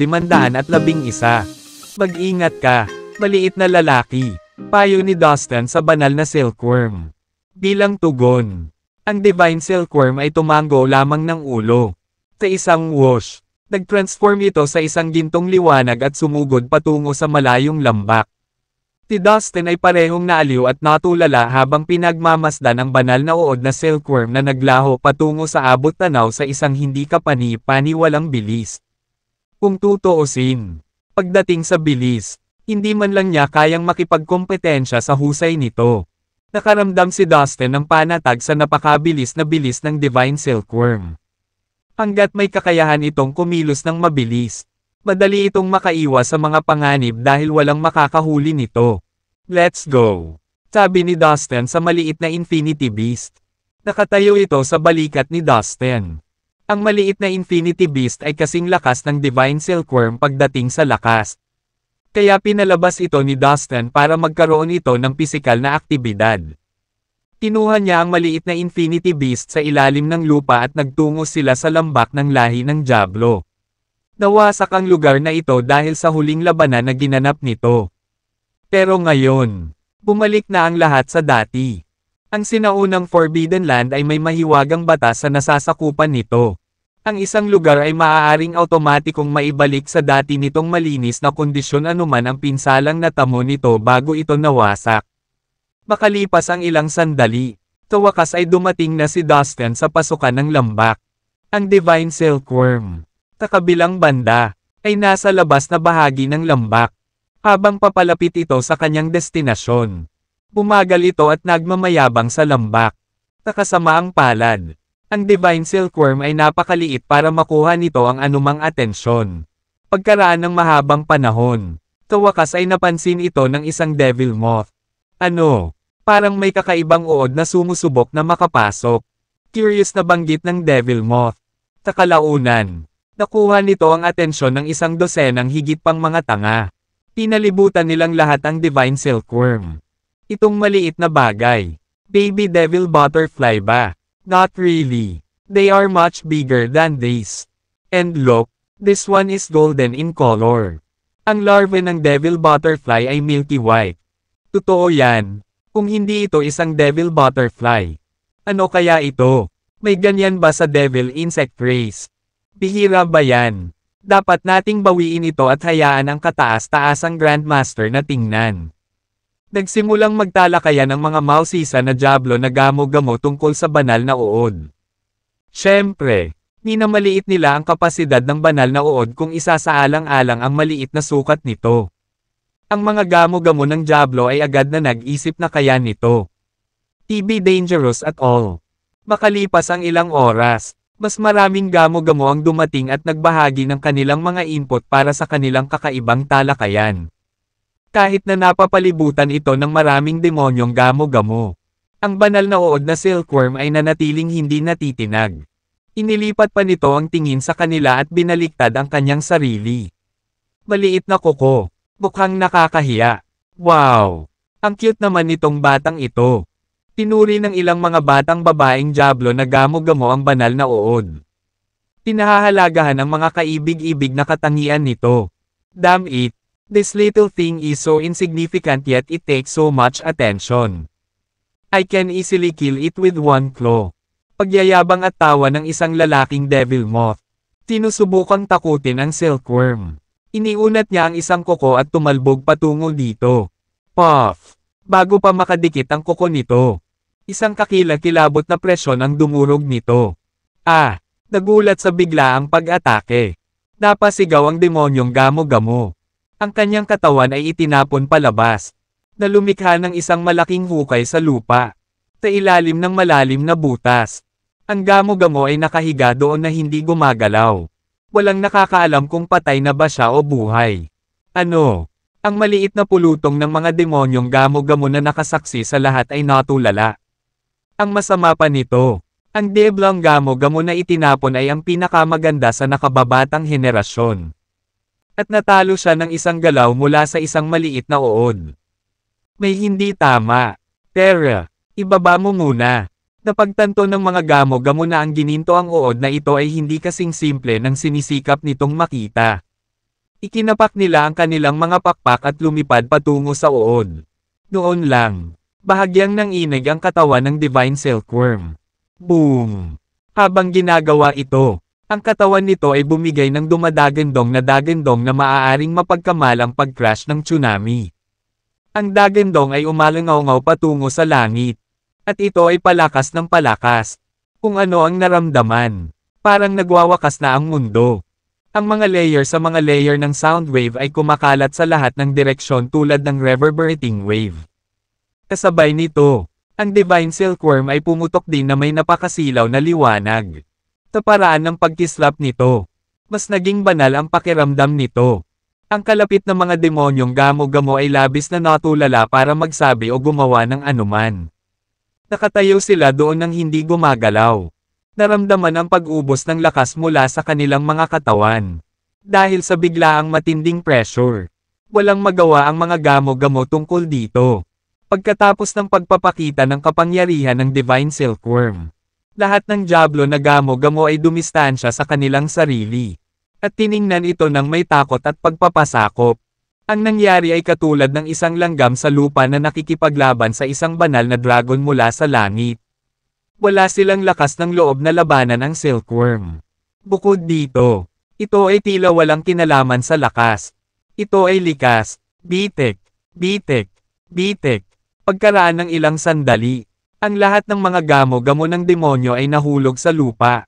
511. Mag-ingat ka, maliit na lalaki. Payo ni Dustin sa banal na silkworm. Bilang tugon, ang divine silkworm ay tumango lamang ng ulo. Sa isang whoosh, nag-transform ito sa isang gintong liwanag at sumugod patungo sa malayong lambak. Si Dustin ay parehong naaliw at natulala habang pinagmamasdan ang banal na uod na silkworm na naglaho patungo sa abot tanaw sa isang hindi kapani-paniwalang bilis. Kung tutuusin, pagdating sa bilis, hindi man lang niya kayang makipagkompetensya sa husay nito. Nakaramdam si Dustin ng panatag sa napakabilis na bilis ng divine silkworm. Hanggat may kakayahan itong kumilos ng mabilis, madali itong makaiwas sa mga panganib dahil walang makakahuli nito. Let's go! Sabi ni Dustin sa maliit na Infinity Beast. Nakatayo ito sa balikat ni Dustin. Ang maliit na Infinity Beast ay kasing lakas ng divine silkworm pagdating sa lakas. Kaya pinalabas ito ni Dustin para magkaroon ito ng pisikal na aktibidad. Kinuha niya ang maliit na Infinity Beast sa ilalim ng lupa at nagtungo sila sa lambak ng lahi ng Diablo. Nawasak ang lugar na ito dahil sa huling labanan na ginanap nito. Pero ngayon, bumalik na ang lahat sa dati. Ang sinaunang Forbidden Land ay may mahiwagang batas sa nasasakupan nito. Ang isang lugar ay maaaring automatikong maibalik sa dati nitong malinis na kondisyon anuman ang pinsalang natamo nito bago ito nawasak. Makalipas ang ilang sandali, sa wakas ay dumating na si Dustin sa pasukan ng lambak. Ang Divine Silkworm, sa kabilang banda, ay nasa labas na bahagi ng lambak. Habang papalapit ito sa kanyang destinasyon, bumagal ito at nagmamayabang sa lambak. Sa kasamaang palad, ang Divine Silkworm ay napakaliit para makuha nito ang anumang atensyon. Pagkaraan ng mahabang panahon, sa wakas ay napansin ito ng isang Devil Moth. Ano? Parang may kakaibang uod na sumusubok na makapasok. Curious na banggit ng Devil Moth. Sa kalaunan, nakuha nito ang atensyon ng isang dosenang higit pang mga tanga. Pinalibutan nilang lahat ang Divine Silkworm. Itong maliit na bagay. Baby Devil Butterfly ba? Not really. They are much bigger than this. And look, this one is golden in color. Ang larvae ng Devil Butterfly ay milky white. Totoo yan. Kung hindi ito isang Devil Butterfly, ano kaya ito? May ganyan ba sa Devil Insect race? Bihira ba yan? Dapat nating bawiin ito at hayaan ang kataas-taasang Grandmaster na tingnan. Nagsimulang magtalakayan ng mga mausisa na Diablo na gamo-gamo tungkol sa banal na uod. Siyempre, minamaliit nila ang kapasidad ng banal na uod kung isasaalang-alang ang maliit na sukat nito. Ang mga gamo-gamo ng Diablo ay agad na nag-isip na kaya nito. TB dangerous at all. Makalipas ang ilang oras, mas maraming gamo-gamo ang dumating at nagbahagi ng kanilang mga input para sa kanilang kakaibang talakayan. Kahit na napapalibutan ito ng maraming demonyong gamo-gamo, ang banal na uod na silkworm ay nanatiling hindi natitinag. Inilipat pa nito ang tingin sa kanila at binaliktad ang kanyang sarili. Maliit na kuko, mukhang nakakahiya. Wow! Ang cute naman nitong batang ito. Tinuri ng ilang mga batang babaeng Diablo na gamo-gamo ang banal na uod. Pinahahalagahan ang mga kaibig-ibig na katangian nito. Damn it! This little thing is so insignificant yet it takes so much attention. I can easily kill it with one claw. Pagyayabang at tawa ng isang lalaking Devil Moth. Sinusubukang takutin ang silkworm. Iniunat niya ang isang kuko at tumalbog patungo dito. Puff! Bago pa makadikit ang kuko nito, isang kakilakilabot na presyon ang dumurog nito. Nagulat sa biglaang pag-atake. Napasigaw ang demonyong gamo-gamo. Ang kanyang katawan ay itinapon palabas, na lumikha ng isang malaking hukay sa lupa, sa ilalim ng malalim na butas. Ang gamo-gamo ay nakahiga doon na hindi gumagalaw. Walang nakakaalam kung patay na ba siya o buhay. Ano? Ang maliit na pulutong ng mga demonyong gamo-gamo na nakasaksi sa lahat ay natulala. Ang masama pa nito, ang deblang gamo-gamo na itinapon ay ang pinakamaganda sa nakababatang henerasyon. At natalo siya ng isang galaw mula sa isang maliit na uod. May hindi tama. Terra, ibaba mo muna. Napagtanto ng mga gamo-gamo na ang gininto ang uod na ito ay hindi kasing simple ng sinisikap nitong makita. Ikinapak nila ang kanilang mga pakpak at lumipad patungo sa uod. Noon lang, bahagyang nanginig ang katawan ng Divine Silkworm. Boom! Habang ginagawa ito, ang katawan nito ay bumigay ng dumadagandong na maaaring mapagkamalang pag-crash ng tsunami. Ang dagandong ay umalangaw-ngaw patungo sa langit. At ito ay palakas ng palakas. Kung ano ang naramdaman. Parang nagwawakas na ang mundo. Ang mga layer ng sound wave ay kumakalat sa lahat ng direksyon tulad ng reverberating wave. Kasabay nito, ang Divine Silkworm ay pumutok din na may napakasilaw na liwanag. Sa paraan ng pagkislap nito, mas naging banal ang pakiramdam nito. Ang kalapit na mga demonyong gamo-gamo ay labis na natulala para magsabi o gumawa ng anuman. Nakatayo sila doon nang hindi gumagalaw. Naramdaman ang pag-ubos ng lakas mula sa kanilang mga katawan. Dahil sa biglaang matinding pressure, walang magawa ang mga gamo-gamo tungkol dito. Pagkatapos ng pagpapakita ng kapangyarihan ng Divine Silkworm, lahat ng Diablo na gamo-gamo ay dumistansya sa kanilang sarili. At tiningnan ito ng may takot at pagpapasakop. Ang nangyari ay katulad ng isang langgam sa lupa na nakikipaglaban sa isang banal na dragon mula sa langit. Wala silang lakas ng loob na labanan ang Silkworm. Bukod dito, ito ay tila walang kinalaman sa lakas. Ito ay likas, bitik, bitik, bitik. Pagkaraan ng ilang sandali, ang lahat ng mga gamo-gamo ng demonyo ay nahulog sa lupa.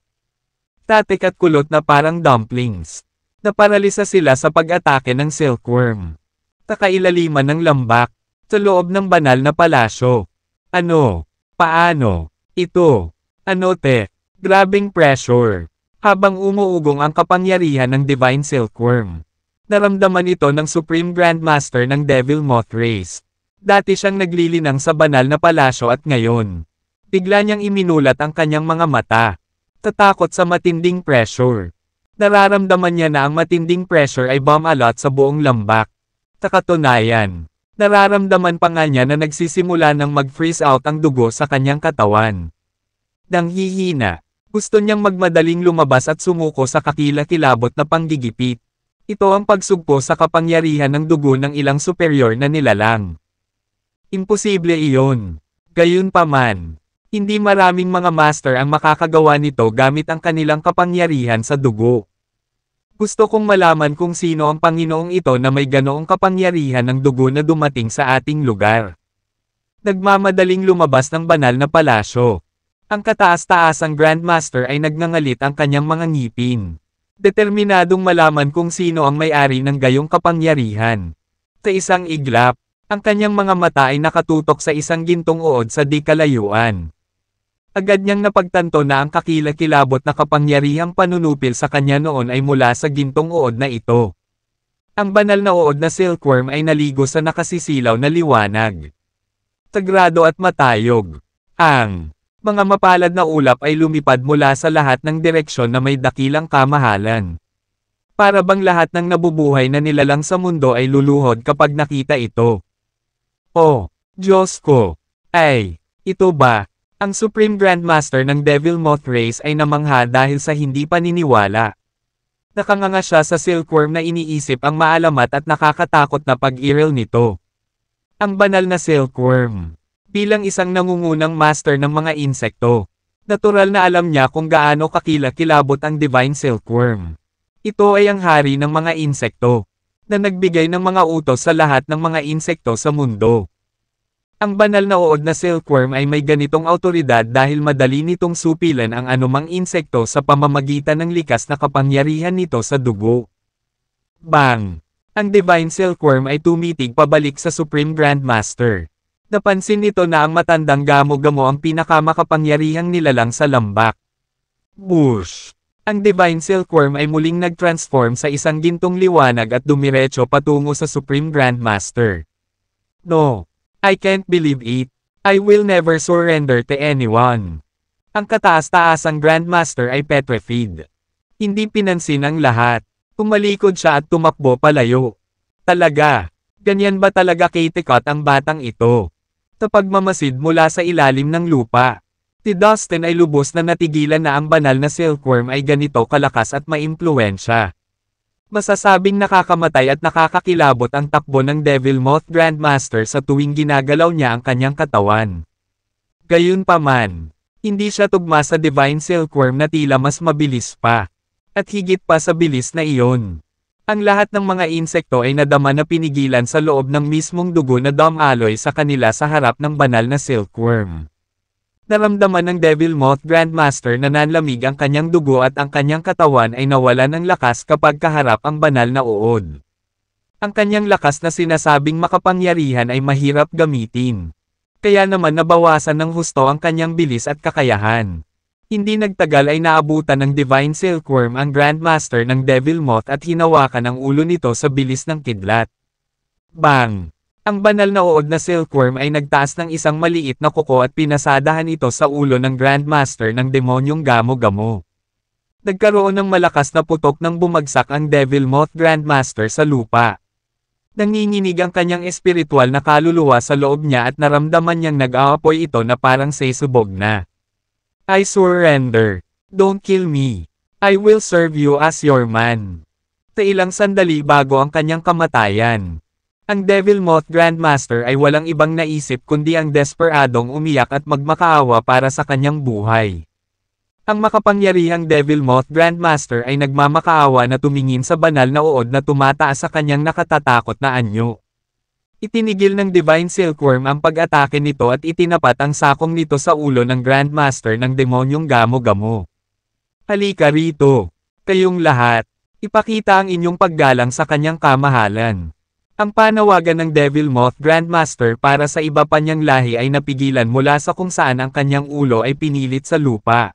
Tatik at kulot na parang dumplings. Naparalisa sila sa pag-atake ng Silkworm. Nakailaliman ng lambak, sa loob ng banal na palasyo. Ano? Paano? Ito. Ano te? Grabing pressure. Habang umuugong ang kapangyarihan ng Divine Silkworm. Naramdaman ito ng Supreme Grandmaster ng Devil Moth Race. Dati siyang naglilinang sa banal na palasyo at ngayon. Bigla niyang iminulat ang kanyang mga mata. Tatakot sa matinding pressure. Nararamdaman niya na ang matinding pressure ay bumalot sa buong lambak. Sa katunayan, nararamdaman pa nga niya na nagsisimula ng mag-freeze out ang dugo sa kanyang katawan. Nang hihina, gusto niyang magmadaling lumabas at sumuko sa kakilakilabot na panggigipit. Ito ang pagsugpo sa kapangyarihan ng dugo ng ilang superior na nilalang. Imposible iyon. Gayunpaman, hindi maraming mga master ang makakagawa nito gamit ang kanilang kapangyarihan sa dugo. Gusto kong malaman kung sino ang Panginoong ito na may ganoong kapangyarihan ng dugo na dumating sa ating lugar. Nagmamadaling lumabas ng banal na palasyo. Ang kataas-taasang Grandmaster ay nagngangalit ang kanyang mga ngipin. Determinadong malaman kung sino ang may-ari ng gayong kapangyarihan. Sa isang iglap, ang kanyang mga mata ay nakatutok sa isang gintong uod sa di kalayuan. Agad niyang napagtanto na ang kakilakilabot na kapangyarihang panunupil sa kanya noon ay mula sa gintong uod na ito. Ang banal na uod na Silkworm ay naligo sa nakasisilaw na liwanag. Sagrado at matayog. Ang mga mapalad na ulap ay lumipad mula sa lahat ng direksyon na may dakilang kamahalan. Para bang lahat ng nabubuhay na nilalang sa mundo ay luluhod kapag nakita ito. Oh, Diyos ko! Ay, ito ba? Ang Supreme Grandmaster ng Devil Moth Race ay namangha dahil sa hindi paniniwala. Nakanganga siya sa Silkworm na iniisip ang maalamat at nakakatakot na pag-iral nito. Ang banal na Silkworm. Bilang isang nangungunang master ng mga insekto, natural na alam niya kung gaano kakilakilabot ang Divine Silkworm. Ito ay ang hari ng mga insekto, na nagbigay ng mga utos sa lahat ng mga insekto sa mundo. Ang banal na uod na Silkworm ay may ganitong awtoridad dahil madali nitong supilan ang anumang insekto sa pamamagitan ng likas na kapangyarihan nito sa dugo. Bang! Ang Divine Silkworm ay tumitig pabalik sa Supreme Grandmaster. Napansin nito na ang matandang gamo-gamo ang pinakamakapangyarihang nilalang sa lambak. Bush! Ang Divine Silkworm ay muling nag-transform sa isang gintong liwanag at dumiretso patungo sa Supreme Grandmaster. No! I can't believe it. I will never surrender to anyone. Ang kataas-taasang Grandmaster ay petrified. Hindi pinansin ang lahat. Tumalikod siya at tumakbo palayo. Talaga? Ganyan ba talaga kitikot ang batang ito? Sa pagmamasid mula sa ilalim ng lupa. Si Dustin ay lubos na natigilan na ang banal na silkworm ay ganito kalakas at maimpluwensya. Masasabing nakakamatay at nakakakilabot ang takbo ng Devil Moth Grandmaster sa tuwing ginagalaw niya ang kanyang katawan. Gayunpaman, hindi siya tugma sa Divine Silkworm na tila mas mabilis pa. At higit pa sa bilis na iyon. Ang lahat ng mga insekto ay nadama na pinigilan sa loob ng mismong dugo na dumaloy sa kanila sa harap ng banal na silkworm. Naramdaman ng Devil Moth Grandmaster na nanlamig ang kanyang dugo at ang kanyang katawan ay nawalan ng lakas kapag kaharap ang banal na uod. Ang kanyang lakas na sinasabing makapangyarihan ay mahirap gamitin. Kaya naman nabawasan ng husto ang kanyang bilis at kakayahan. Hindi nagtagal ay naabutan ng Divine Silkworm ang Grandmaster ng Devil Moth at hinawakan ang ulo nito sa bilis ng kidlat. Bang! Ang banal na uod na silkworm ay nagtaas ng isang maliit na kuko at pinasadahan ito sa ulo ng Grandmaster ng demonyong gamo-gamo. Nagkaroon ng malakas na putok nang bumagsak ang Devil Moth Grandmaster sa lupa. Nanginginig ang kanyang espiritual na kaluluwa sa loob niya at naramdaman niyang nag-aapoy ito na parang sesubog na. I surrender. Don't kill me. I will serve you as your man. Sa ilang sandali bago ang kanyang kamatayan. Ang Devil Moth Grandmaster ay walang ibang naisip kundi ang desperadong umiyak at magmakaawa para sa kanyang buhay. Ang makapangyarihang Devil Moth Grandmaster ay nagmamakaawa na tumingin sa banal na uod na tumataas sa kanyang nakatatakot na anyo. Itinigil ng Divine Silkworm ang pag-atake nito at itinapat ang sakong nito sa ulo ng Grandmaster ng demonyong gamo-gamo. Halika rito, kayong lahat, ipakita ang inyong paggalang sa kanyang kamahalan. Ang panawagan ng Devil Moth Grandmaster para sa iba pa niyang lahi ay napigilan mula sa kung saan ang kanyang ulo ay pinilit sa lupa.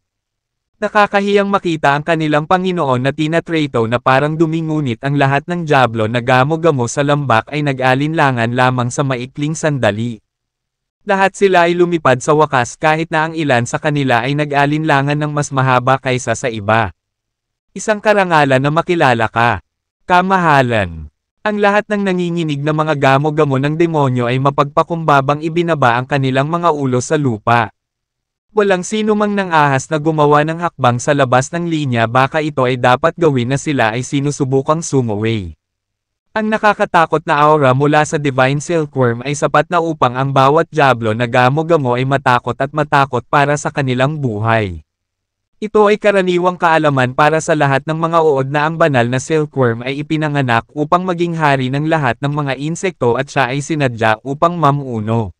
Nakakahiyang makita ang kanilang Panginoon na tinatrato na parang dumingunit ang lahat ng Diablo na gamo-gamo sa lambak ay nag-alinlangan lamang sa maikling sandali. Lahat sila ay lumipad sa wakas kahit na ang ilan sa kanila ay nag-alinlangan ng mas mahaba kaysa sa iba. Isang karangalan na makilala ka. Kamahalan. Ang lahat ng nanginginig na mga gamo-gamo ng demonyo ay mapagpakumbabang ibinaba ang kanilang mga ulo sa lupa. Walang sino mang nang-ahas na gumawa ng hakbang sa labas ng linya baka ito ay dapat gawin na sila ay sinusubukang sumuway. Ang nakakatakot na aura mula sa Divine Silkworm ay sapat na upang ang bawat Diablo na gamo-gamo ay matakot at matakot para sa kanilang buhay. Ito ay karaniwang kaalaman para sa lahat ng mga uod na ang banal na silkworm ay ipinanganak upang maging hari ng lahat ng mga insekto at siya ay sinadya upang mamuno.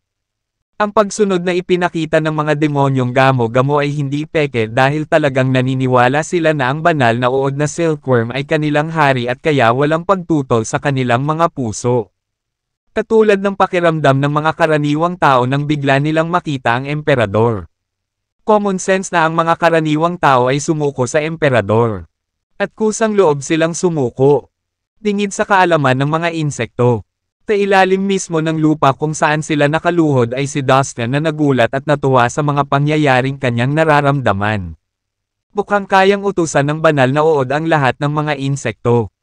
Ang pagsunod na ipinakita ng mga demonyong gamo-gamo ay hindi peke dahil talagang naniniwala sila na ang banal na uod na silkworm ay kanilang hari at kaya walang pagtutol sa kanilang mga puso. Katulad ng pakiramdam ng mga karaniwang tao nang bigla nilang makita ang emperador. Common sense na ang mga karaniwang tao ay sumuko sa emperador. At kusang loob silang sumuko. Dingid sa kaalaman ng mga insekto. Sa ilalim mismo ng lupa kung saan sila nakaluhod ay si Dustin na nagulat at natuwa sa mga pangyayaring kanyang nararamdaman. Mukhang kayang utusan ng banal na uod ang lahat ng mga insekto.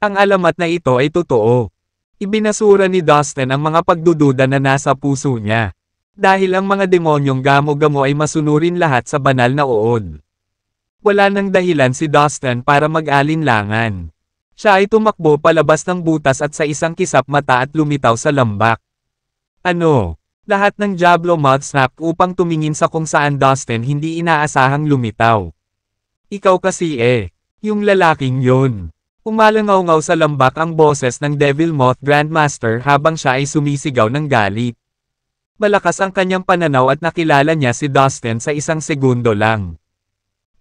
Ang alamat na ito ay totoo. Ibinasura ni Dustin ang mga pagdududa na nasa puso niya. Dahil ang mga demonyong gamo-gamo ay masunurin lahat sa banal na uod. Wala nang dahilan si Dustin para mag-alinlangan. Siya ay tumakbo palabas ng butas at sa isang kisap mata at lumitaw sa lambak. Ano? Lahat ng Diablo mouth-snap upang tumingin sa kung saan Dustin hindi inaasahang lumitaw. Ikaw kasi yung lalaking yun. Umalangaw-ngaw sa lambak ang boses ng Devil Moth Grandmaster habang siya ay sumisigaw ng galit. Malakas ang kanyang pananaw at nakilala niya si Dustin sa isang segundo lang.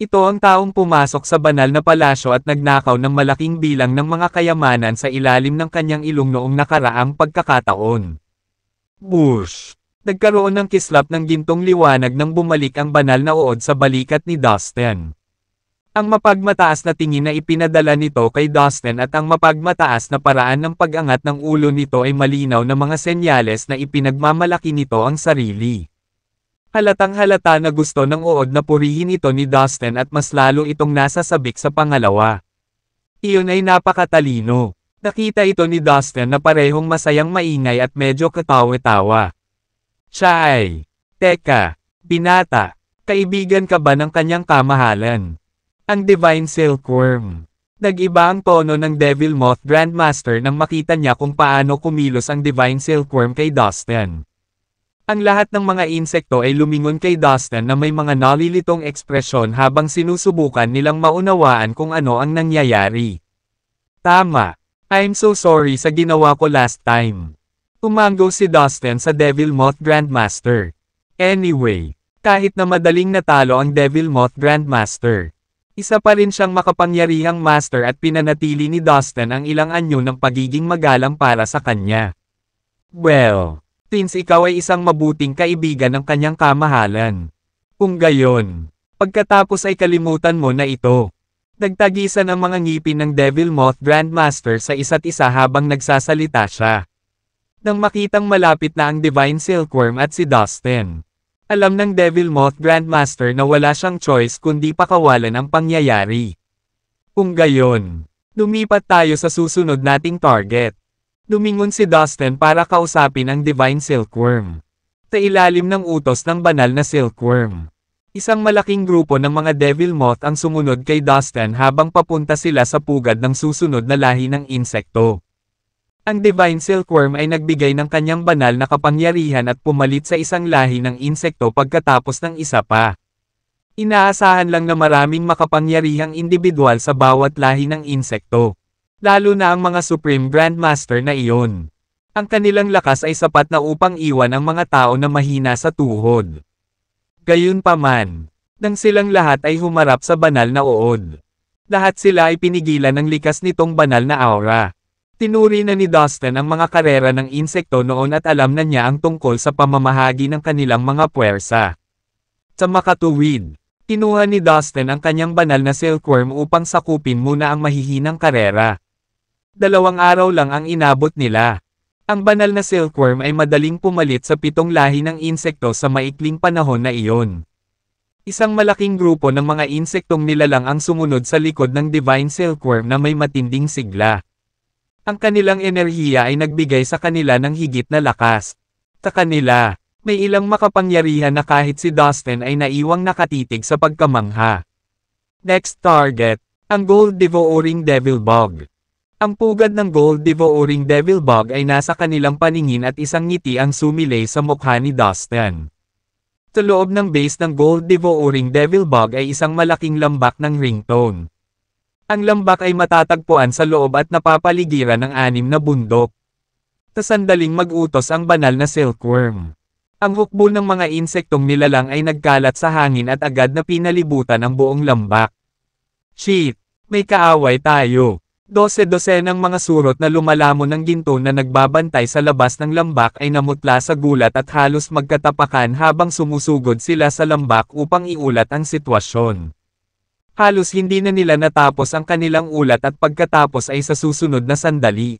Ito ang taong pumasok sa banal na palasyo at nagnakaw ng malaking bilang ng mga kayamanan sa ilalim ng kanyang ilong noong nakaraang pagkakataon. Bush! Nagkaroon ng kislap ng gintong liwanag nang bumalik ang banal na uod sa balikat ni Dustin. Ang mapagmataas na tingin na ipinadala nito kay Dustin at ang mapagmataas na paraan ng pag-angat ng ulo nito ay malinaw na mga senyales na ipinagmamalaki nito ang sarili. Halatang halata na gusto ng uod na purihin ito ni Dustin at mas lalo itong nasasabik sa pangalawa. Iyon ay napakatalino. Nakita ito ni Dustin na parehong masayang maingay at medyo katawa-tawa. Siya ay, teka, binata. Kaibigan ka ba ng kanyang kamahalan? Ang Divine Silkworm. Nag-iba ang tono ng Devil Moth Grandmaster nang makita niya kung paano kumilos ang Divine Silkworm kay Dustin. Ang lahat ng mga insekto ay lumingon kay Dustin na may mga nalilitong ekspresyon habang sinusubukan nilang maunawaan kung ano ang nangyayari. Tama. I'm so sorry sa ginawa ko last time. Tumango si Dustin sa Devil Moth Grandmaster. Anyway, kahit na madaling natalo ang Devil Moth Grandmaster, isa pa rin siyang makapangyarihang master at pinanatili ni Dustin ang ilang anyo ng pagiging magalang para sa kanya. Well, since ikaw ay isang mabuting kaibigan ng kanyang kamahalan. Kung gayon, pagkatapos ay kalimutan mo na ito. Nagtagisan ang mga ngipin ng Devil Moth Grandmaster sa isa't isa habang nagsasalita siya. Nang makitang malapit na ang Divine Silkworm at si Dustin, alam ng Devil Moth Grandmaster na wala siyang choice kundi pakawalan ang pangyayari. Kung gayon, lumipat tayo sa susunod nating target. Lumingon si Dustin para kausapin ang Divine Silkworm. Sa ilalim ng utos ng banal na Silkworm, isang malaking grupo ng mga Devil Moth ang sumunod kay Dustin habang papunta sila sa pugad ng susunod na lahi ng insekto. Ang Divine Silkworm ay nagbigay ng kanyang banal na kapangyarihan at pumalit sa isang lahi ng insekto pagkatapos ng isa pa. Inaasahan lang na maraming makapangyarihang individual sa bawat lahi ng insekto. Lalo na ang mga Supreme Grandmaster na iyon. Ang kanilang lakas ay sapat na upang iwan ang mga tao na mahina sa tuhod. Gayunpaman, nang silang lahat ay humarap sa banal na uod, lahat sila ay pinigilan ng likas nitong banal na aura. Tinuri na ni Dustin ang mga karera ng insekto noon at alam na niya ang tungkol sa pamamahagi ng kanilang mga puwersa. Sa makatuwid, kinuha ni Dustin ang kanyang banal na silkworm upang sakupin muna ang mahihinang karera. 2 araw lang ang inabot nila. Ang banal na silkworm ay madaling pumalit sa 7 lahi ng insekto sa maikling panahon na iyon. Isang malaking grupo ng mga insektong nilalang ang sumunod sa likod ng Divine Silkworm na may matinding sigla. Ang kanilang enerhiya ay nagbigay sa kanila ng higit na lakas. Sa kanila, may ilang makapangyarihan na kahit si Dustin ay naiwang nakatitig sa pagkamangha. Next target, ang Gold Devouring Devil Bug. Ang pugad ng Gold Devouring Devil Bug ay nasa kanilang paningin at isang ngiti ang sumilay sa mukha ni Dustin. Sa loob ng base ng Gold Devouring Devil Bug ay isang malaking lambak ng ringtone. Ang lambak ay matatagpuan sa loob at napapaligiran ng 6 na bundok. Sa sandaling mag-utos ang banal na silkworm. Ang hukbo ng mga insektong nilalang ay nagkalat sa hangin at agad na pinalibutan ang buong lambak. Shit! May kaaway tayo. 12 ng mga surot na lumalamon ng ginto na nagbabantay sa labas ng lambak ay namutla sa gulat at halos magkatapakan habang sumusugod sila sa lambak upang iulat ang sitwasyon. Halos hindi na nila natapos ang kanilang ulat at pagkatapos ay sa susunod na sandali.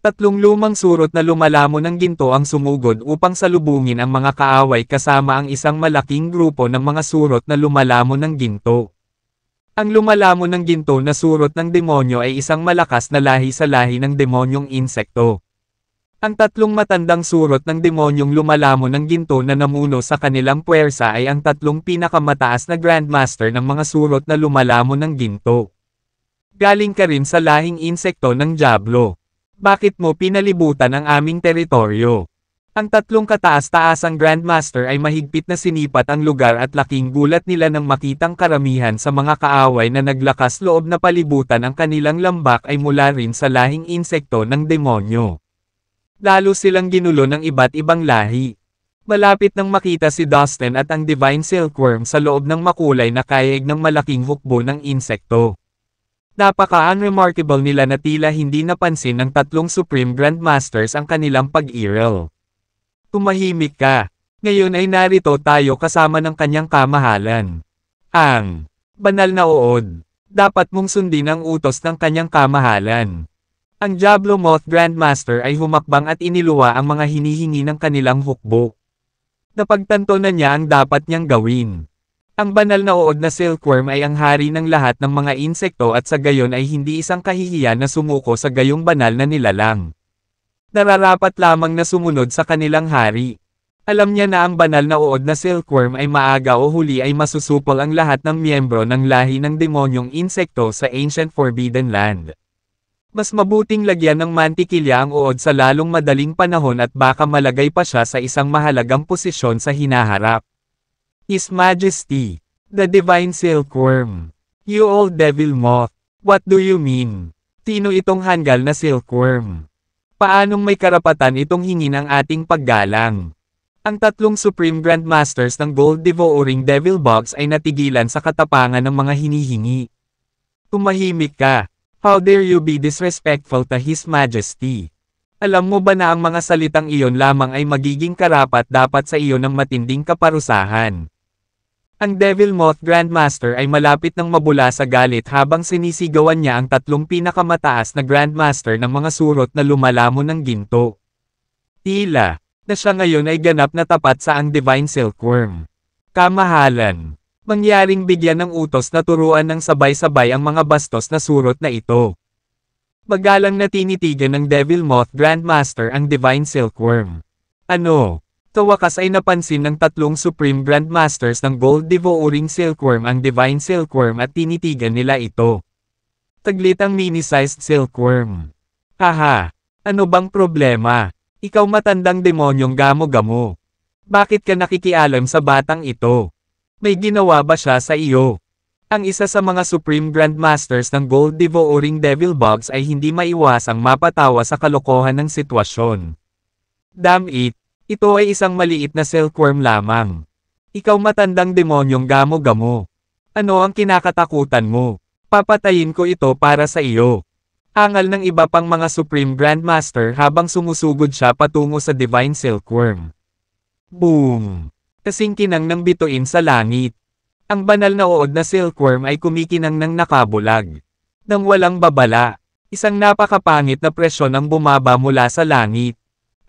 3 lumang surot na lumalamon ng ginto ang sumugod upang salubungin ang mga kaaway kasama ang isang malaking grupo ng mga surot na lumalamon ng ginto. Ang lumalamon ng ginto na surot ng demonyo ay isang malakas na lahi sa lahi ng demonyong insekto. Ang 3 matandang surot ng demonyong lumalamon ng ginto na namuno sa kanilang puwersa ay ang 3 pinakamataas na Grandmaster ng mga surot na lumalamon ng ginto. Galing ka rin sa lahing insekto ng Diablo. Bakit mo pinalibutan ang aming teritoryo? Ang 3 kataas-taasang Grandmaster ay mahigpit na sinipat ang lugar at laking gulat nila nang makitang karamihan sa mga kaaway na naglakas loob na palibutan ang kanilang lambak ay mula rin sa lahing insekto ng demonyo. Lalo silang ginulo ng iba't ibang lahi. Malapit nang makita si Dustin at ang Divine Silkworm sa loob ng makulay na kayeg ng malaking hukbo ng insekto. Napaka-unremarkable nila na tila hindi napansin ng 3 Supreme Grandmasters ang kanilang pag-iral. Tumahimik ka. Ngayon ay narito tayo kasama ng kanyang kamahalan. Ang banal na uod. Dapat mong sundin ang utos ng kanyang kamahalan. Ang Diablo Moth Grandmaster ay humakbang at iniluwa ang mga hinihingi ng kanilang hukbo. Napagtanto na niya ang dapat niyang gawin. Ang banal na uod na silkworm ay ang hari ng lahat ng mga insekto at sa gayon ay hindi isang kahihiyan na sumuko sa gayong banal na nilalang. Nararapat lamang na sumunod sa kanilang hari. Alam niya na ang banal na uod na silkworm ay maaga o huli ay masusupol ang lahat ng miyembro ng lahi ng demonyong insekto sa Ancient Forbidden Land. Mas mabuting lagyan ng mantikilya ang uod sa lalong madaling panahon at baka malagay pa siya sa isang mahalagang posisyon sa hinaharap. His Majesty, the Divine Silkworm. You old devil moth. What do you mean? Sino itong hanggal na silkworm? Paanong may karapatan itong hingin ang ating paggalang? Ang tatlong Supreme Grandmasters ng Gold Devouring Devil Bugs ay natigilan sa katapangan ng mga hinihingi. Tumahimik ka. How dare you be disrespectful to His Majesty? Alam mo ba na ang mga salitang iyon lamang ay magiging karapat-dapat sa iyo ng matinding kaparusahan? Ang Devil Moth Grandmaster ay malapit nang mabula sa galit habang sinisigawan niya ang tatlong pinakamataas na Grandmaster ng mga surot na lumalamon ng ginto. Tila na siya ngayon ay ganap na tapat sa ang Divine Silkworm. Kamahalan. Mangyaring bigyan ng utos na turuan ng sabay-sabay ang mga bastos na surot na ito. Magalang na tinitigan ng Devil Moth Grandmaster ang Divine Silkworm. Ano? Sa wakas ay napansin ng tatlong Supreme Grandmasters ng Gold Devouring Silkworm ang Divine Silkworm at tinitigan nila ito. Taglit ang mini-sized silkworm. Haha! Ano bang problema? Ikaw matandang demonyong gamo-gamo. Bakit ka nakikialam sa batang ito? May ginawa ba siya sa iyo? Ang isa sa mga Supreme Grandmasters ng Gold Devouring Devil Bugs ay hindi maiwasang mapatawa sa kalokohan ng sitwasyon. Damn it! Ito ay isang maliit na silkworm lamang. Ikaw matandang demonyong gamo-gamo. Ano ang kinakatakutan mo? Papatayin ko ito para sa iyo. Angal ng iba pang mga Supreme Grandmaster habang sumusugod siya patungo sa Divine Silkworm. Boom! Kasing kinang ng bituin sa langit. Ang banal na uod na silkworm ay kumikinang ng nakabulag. Nang walang babala, isang napakapangit na presyon ang bumaba mula sa langit.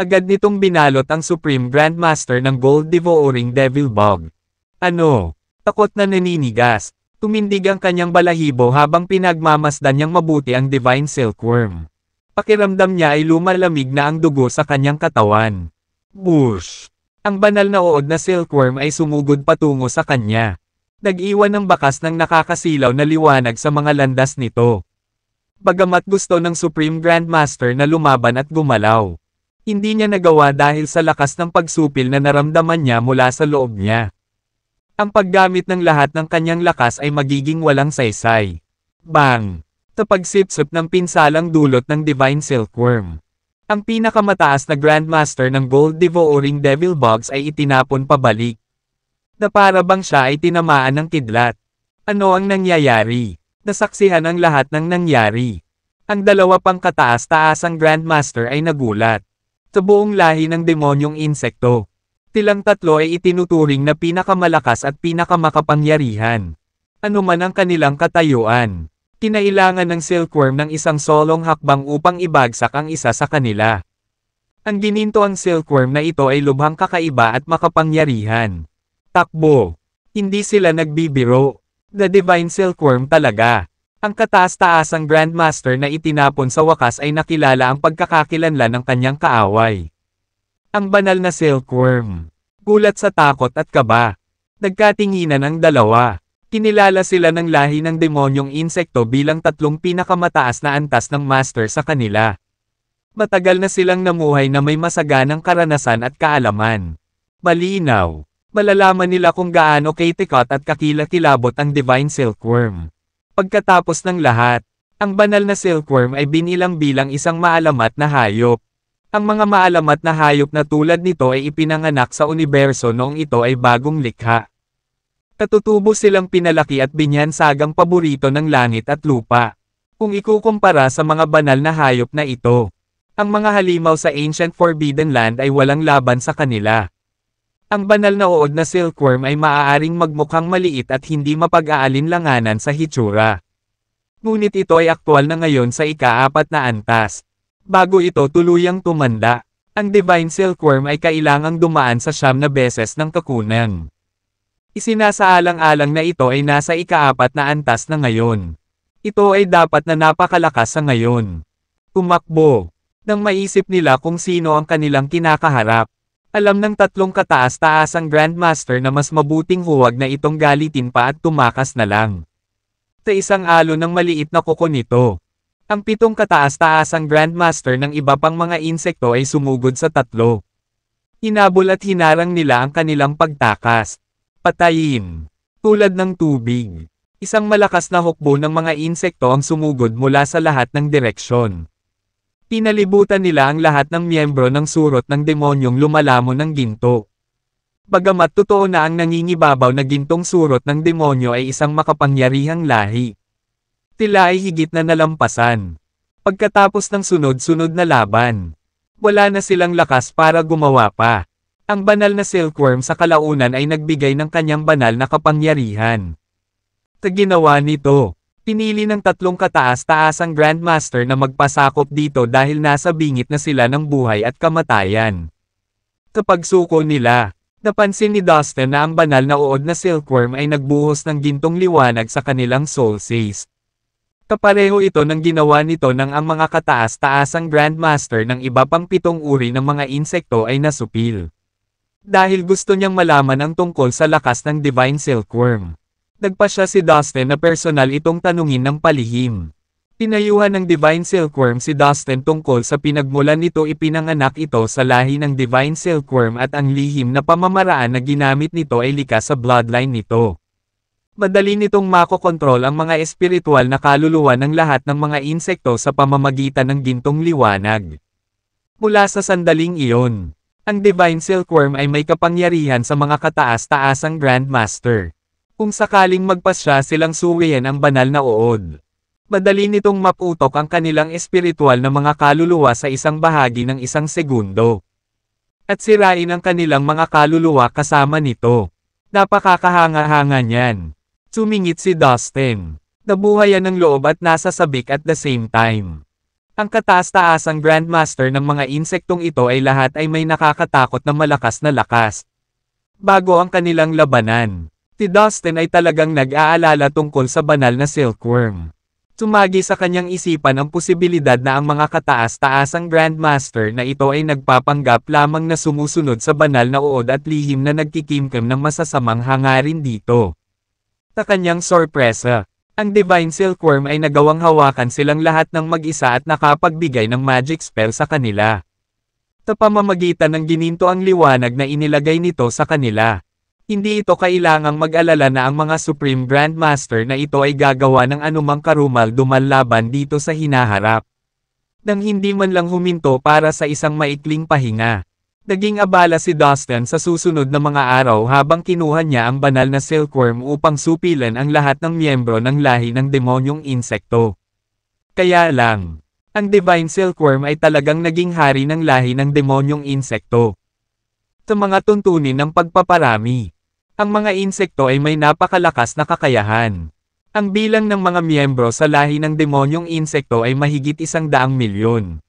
Agad nitong binalot ang Supreme Grandmaster ng Gold Devouring Devil Bug. Ano? Takot na naninigas. Tumindig ang kanyang balahibo habang pinagmamasdan niyang mabuti ang Divine Silkworm. Pakiramdam niya ay lumalamig na ang dugo sa kanyang katawan. Bush! Ang banal na uod na silkworm ay sumugod patungo sa kanya. Nag-iwan ng bakas ng nakakasilaw na liwanag sa mga landas nito. Bagamat gusto ng Supreme Grandmaster na lumaban at gumalaw, hindi niya nagawa dahil sa lakas ng pagsupil na naramdaman niya mula sa loob niya. Ang paggamit ng lahat ng kanyang lakas ay magiging walang saysay. Bang! Sa pagsipsip ng pinsalang dulot ng Divine Silkworm. Ang pinakamataas na Grandmaster ng Gold Devouring Devil Bugs ay itinapon pabalik. Na para bang siya ay tinamaan ng kidlat. Ano ang nangyayari? Nasaksihan ang lahat ng nangyari. Ang dalawa pang kataas-taasang Grandmaster ay nagulat. Sa buong lahi ng demonyong insekto, silang tatlo ay itinuturing na pinakamalakas at pinakamakapangyarihan. Ano man ang kanilang katayuan, kinailangan ng silkworm ng isang solong hakbang upang ibagsak ang isa sa kanila. Ang gininto ang silkworm na ito ay lubhang kakaiba at makapangyarihan. Takbo! Hindi sila nagbibiro. The Divine Silkworm talaga. Ang kataas-taasang Grandmaster na itinapon sa wakas ay nakilala ang pagkakakilanlan ng kanyang kaaway. Ang banal na silkworm. Gulat sa takot at kaba. Nagkatinginan ang dalawa. Kinilala sila ng lahi ng demonyong insekto bilang tatlong pinakamataas na antas ng master sa kanila. Matagal na silang namuhay na may masaganang karanasan at kaalaman. Malinaw. Malalaman nila kung gaano kitikot at kakilakilabot ang Divine Silkworm. Pagkatapos ng lahat, ang banal na silkworm ay binilang bilang isang maalamat na hayop. Ang mga maalamat na hayop na tulad nito ay ipinanganak sa universo noong ito ay bagong likha. Katutubo silang pinalaki at binyansagang paborito ng langit at lupa. Kung ikukumpara sa mga banal na hayop na ito, ang mga halimaw sa Ancient Forbidden Land ay walang laban sa kanila. Ang banal na uod na silkworm ay maaaring magmukhang maliit at hindi mapag-aalinlanganan sa hitsura. Ngunit ito ay aktwal na ngayon sa ika-4 na antas. Bago ito tuluyang tumanda, ang Divine Silkworm ay kailangang dumaan sa 9 na beses ng kakunan. Isinasaalang-alang na ito ay nasa ika-4 na antas na ngayon. Ito ay dapat na napakalakas sa ngayon. Tumakbo. Nang maisip nila kung sino ang kanilang kinakaharap, Alam ng tatlong kataas-taasang Grandmaster na mas mabuting huwag na itong galitin pa at tumakas na lang. Sa isang alon ng maliit na kuko nito. Ang 7 kataas-taasang Grandmaster ng iba pang mga insekto ay sumugod sa tatlo. Hinabol at hinarang nila ang kanilang pagtakas. Patayin. Tulad ng tubig. Isang malakas na hukbo ng mga insekto ang sumugod mula sa lahat ng direksyon. Pinalibutan nila ang lahat ng miyembro ng surot ng demonyong lumalamon ng ginto. Bagamat totoo na ang nangingibabaw na gintong surot ng demonyo ay isang makapangyarihang lahi. Tila ay higit na nalampasan. Pagkatapos ng sunod-sunod na laban, wala na silang lakas para gumawa pa. Ang banal na silkworm sa kalaunan ay nagbigay ng kanyang banal na kapangyarihan. Sa ginawa nito, pinili ng tatlong kataas-taasang Grandmaster na magpasakop dito dahil nasa bingit na sila ng buhay at kamatayan. Sa pagsuko nila, napansin ni Dustin na ang banal na uod na silkworm ay nagbuhos ng gintong liwanag sa kanilang soul says. Kapareho ito ng ginawa nito nang ang mga kataas-taasang Grandmaster ng iba pang 7 uri ng mga insekto ay nasupil. Dahil gusto niyang malaman ang tungkol sa lakas ng Divine Silkworm. Nagpa siya si Dustin na personal itong tanungin ng palihim. Pinayuhan ng Divine Silkworm si Dustin tungkol sa pinagmulan nito ipinanganak ito sa lahi ng Divine Silkworm at ang lihim na pamamaraan na ginamit nito ay likas sa bloodline nito. Madali nitong makokontrol ang mga espiritual na kaluluwa ng lahat ng mga insekto sa pamamagitan ng gintong liwanag. Mula sa sandaling iyon, ang Divine Silkworm ay may kapangyarihan sa mga kataas-taasang Grandmaster. Kung sakaling magpasya silang suwian ang banal na uod. Madali nitong maputok ang kanilang espiritual na mga kaluluwa sa isang bahagi ng isang segundo. At sirain ang kanilang mga kaluluwa kasama nito. Napakakahanga-hanga niyan. Sumingit si Dustin. Nabuhayan ng loob at nasa sabik at the same time. Ang kataas-taasang Grandmaster ng mga insektong ito ay lahat ay may nakakatakot na malakas na lakas. Bago ang kanilang labanan. Si Dustin ay talagang nag-aalala tungkol sa banal na silkworm. Sumagi sa kanyang isipan ang posibilidad na ang mga kataas-taasang Grandmaster na ito ay nagpapanggap lamang na sumusunod sa banal na uod at lihim na nagkikimkim ng masasamang hangarin dito. Sa kanyang sorpresa, ang Divine Silkworm ay nagawang hawakan silang lahat ng mag-isa at nakapagbigay ng magic spell sa kanila. Sa pamamagitan ng gininto ang liwanag na inilagay nito sa kanila. Hindi ito kailangang mag-alala na ang mga Supreme Grandmaster na ito ay gagawa ng anumang karumal-dumal laban dito sa hinaharap. Nang hindi man lang huminto para sa isang maikling pahinga. Naging abala si Dustin sa susunod na mga araw habang kinuha niya ang banal na silkworm upang supilan ang lahat ng miyembro ng lahi ng demonyong insekto. Kaya lang, ang Divine Silkworm ay talagang naging hari ng lahi ng demonyong insekto. Sa mga tuntunin ng pagpaparami. Ang mga insekto ay may napakalakas na kakayahan. Ang bilang ng mga miyembro sa lahi ng demonyong insekto ay mahigit 100 milyon.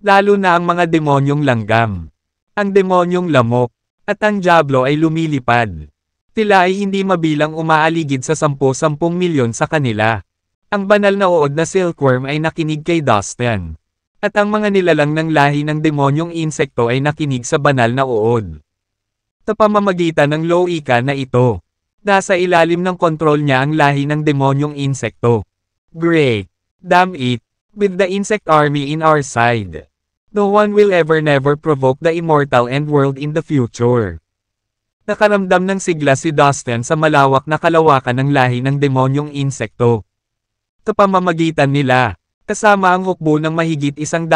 Lalo na ang mga demonyong langgam, ang demonyong lamok, at ang diablo ay lumilipad. Sila ay hindi mabilang umaaligid sa 10-10 milyon sa kanila. Ang banal na uod na silkworm ay nakinig kay Dustin. At ang mga nilalang ng lahi ng demonyong insekto ay nakinig sa banal na uod. Sa pamamagitan ng loika na ito, nasa ilalim ng kontrol niya ang lahi ng demonyong insekto. Great! Damn it! With the insect army in our side, no one will ever never provoke the immortal end world in the future. Nakaramdam ng sigla si Dustin sa malawak na kalawakan ng lahi ng demonyong insekto. Sa pamamagitan nila, kasama ang hukbo ng mahigit 100,000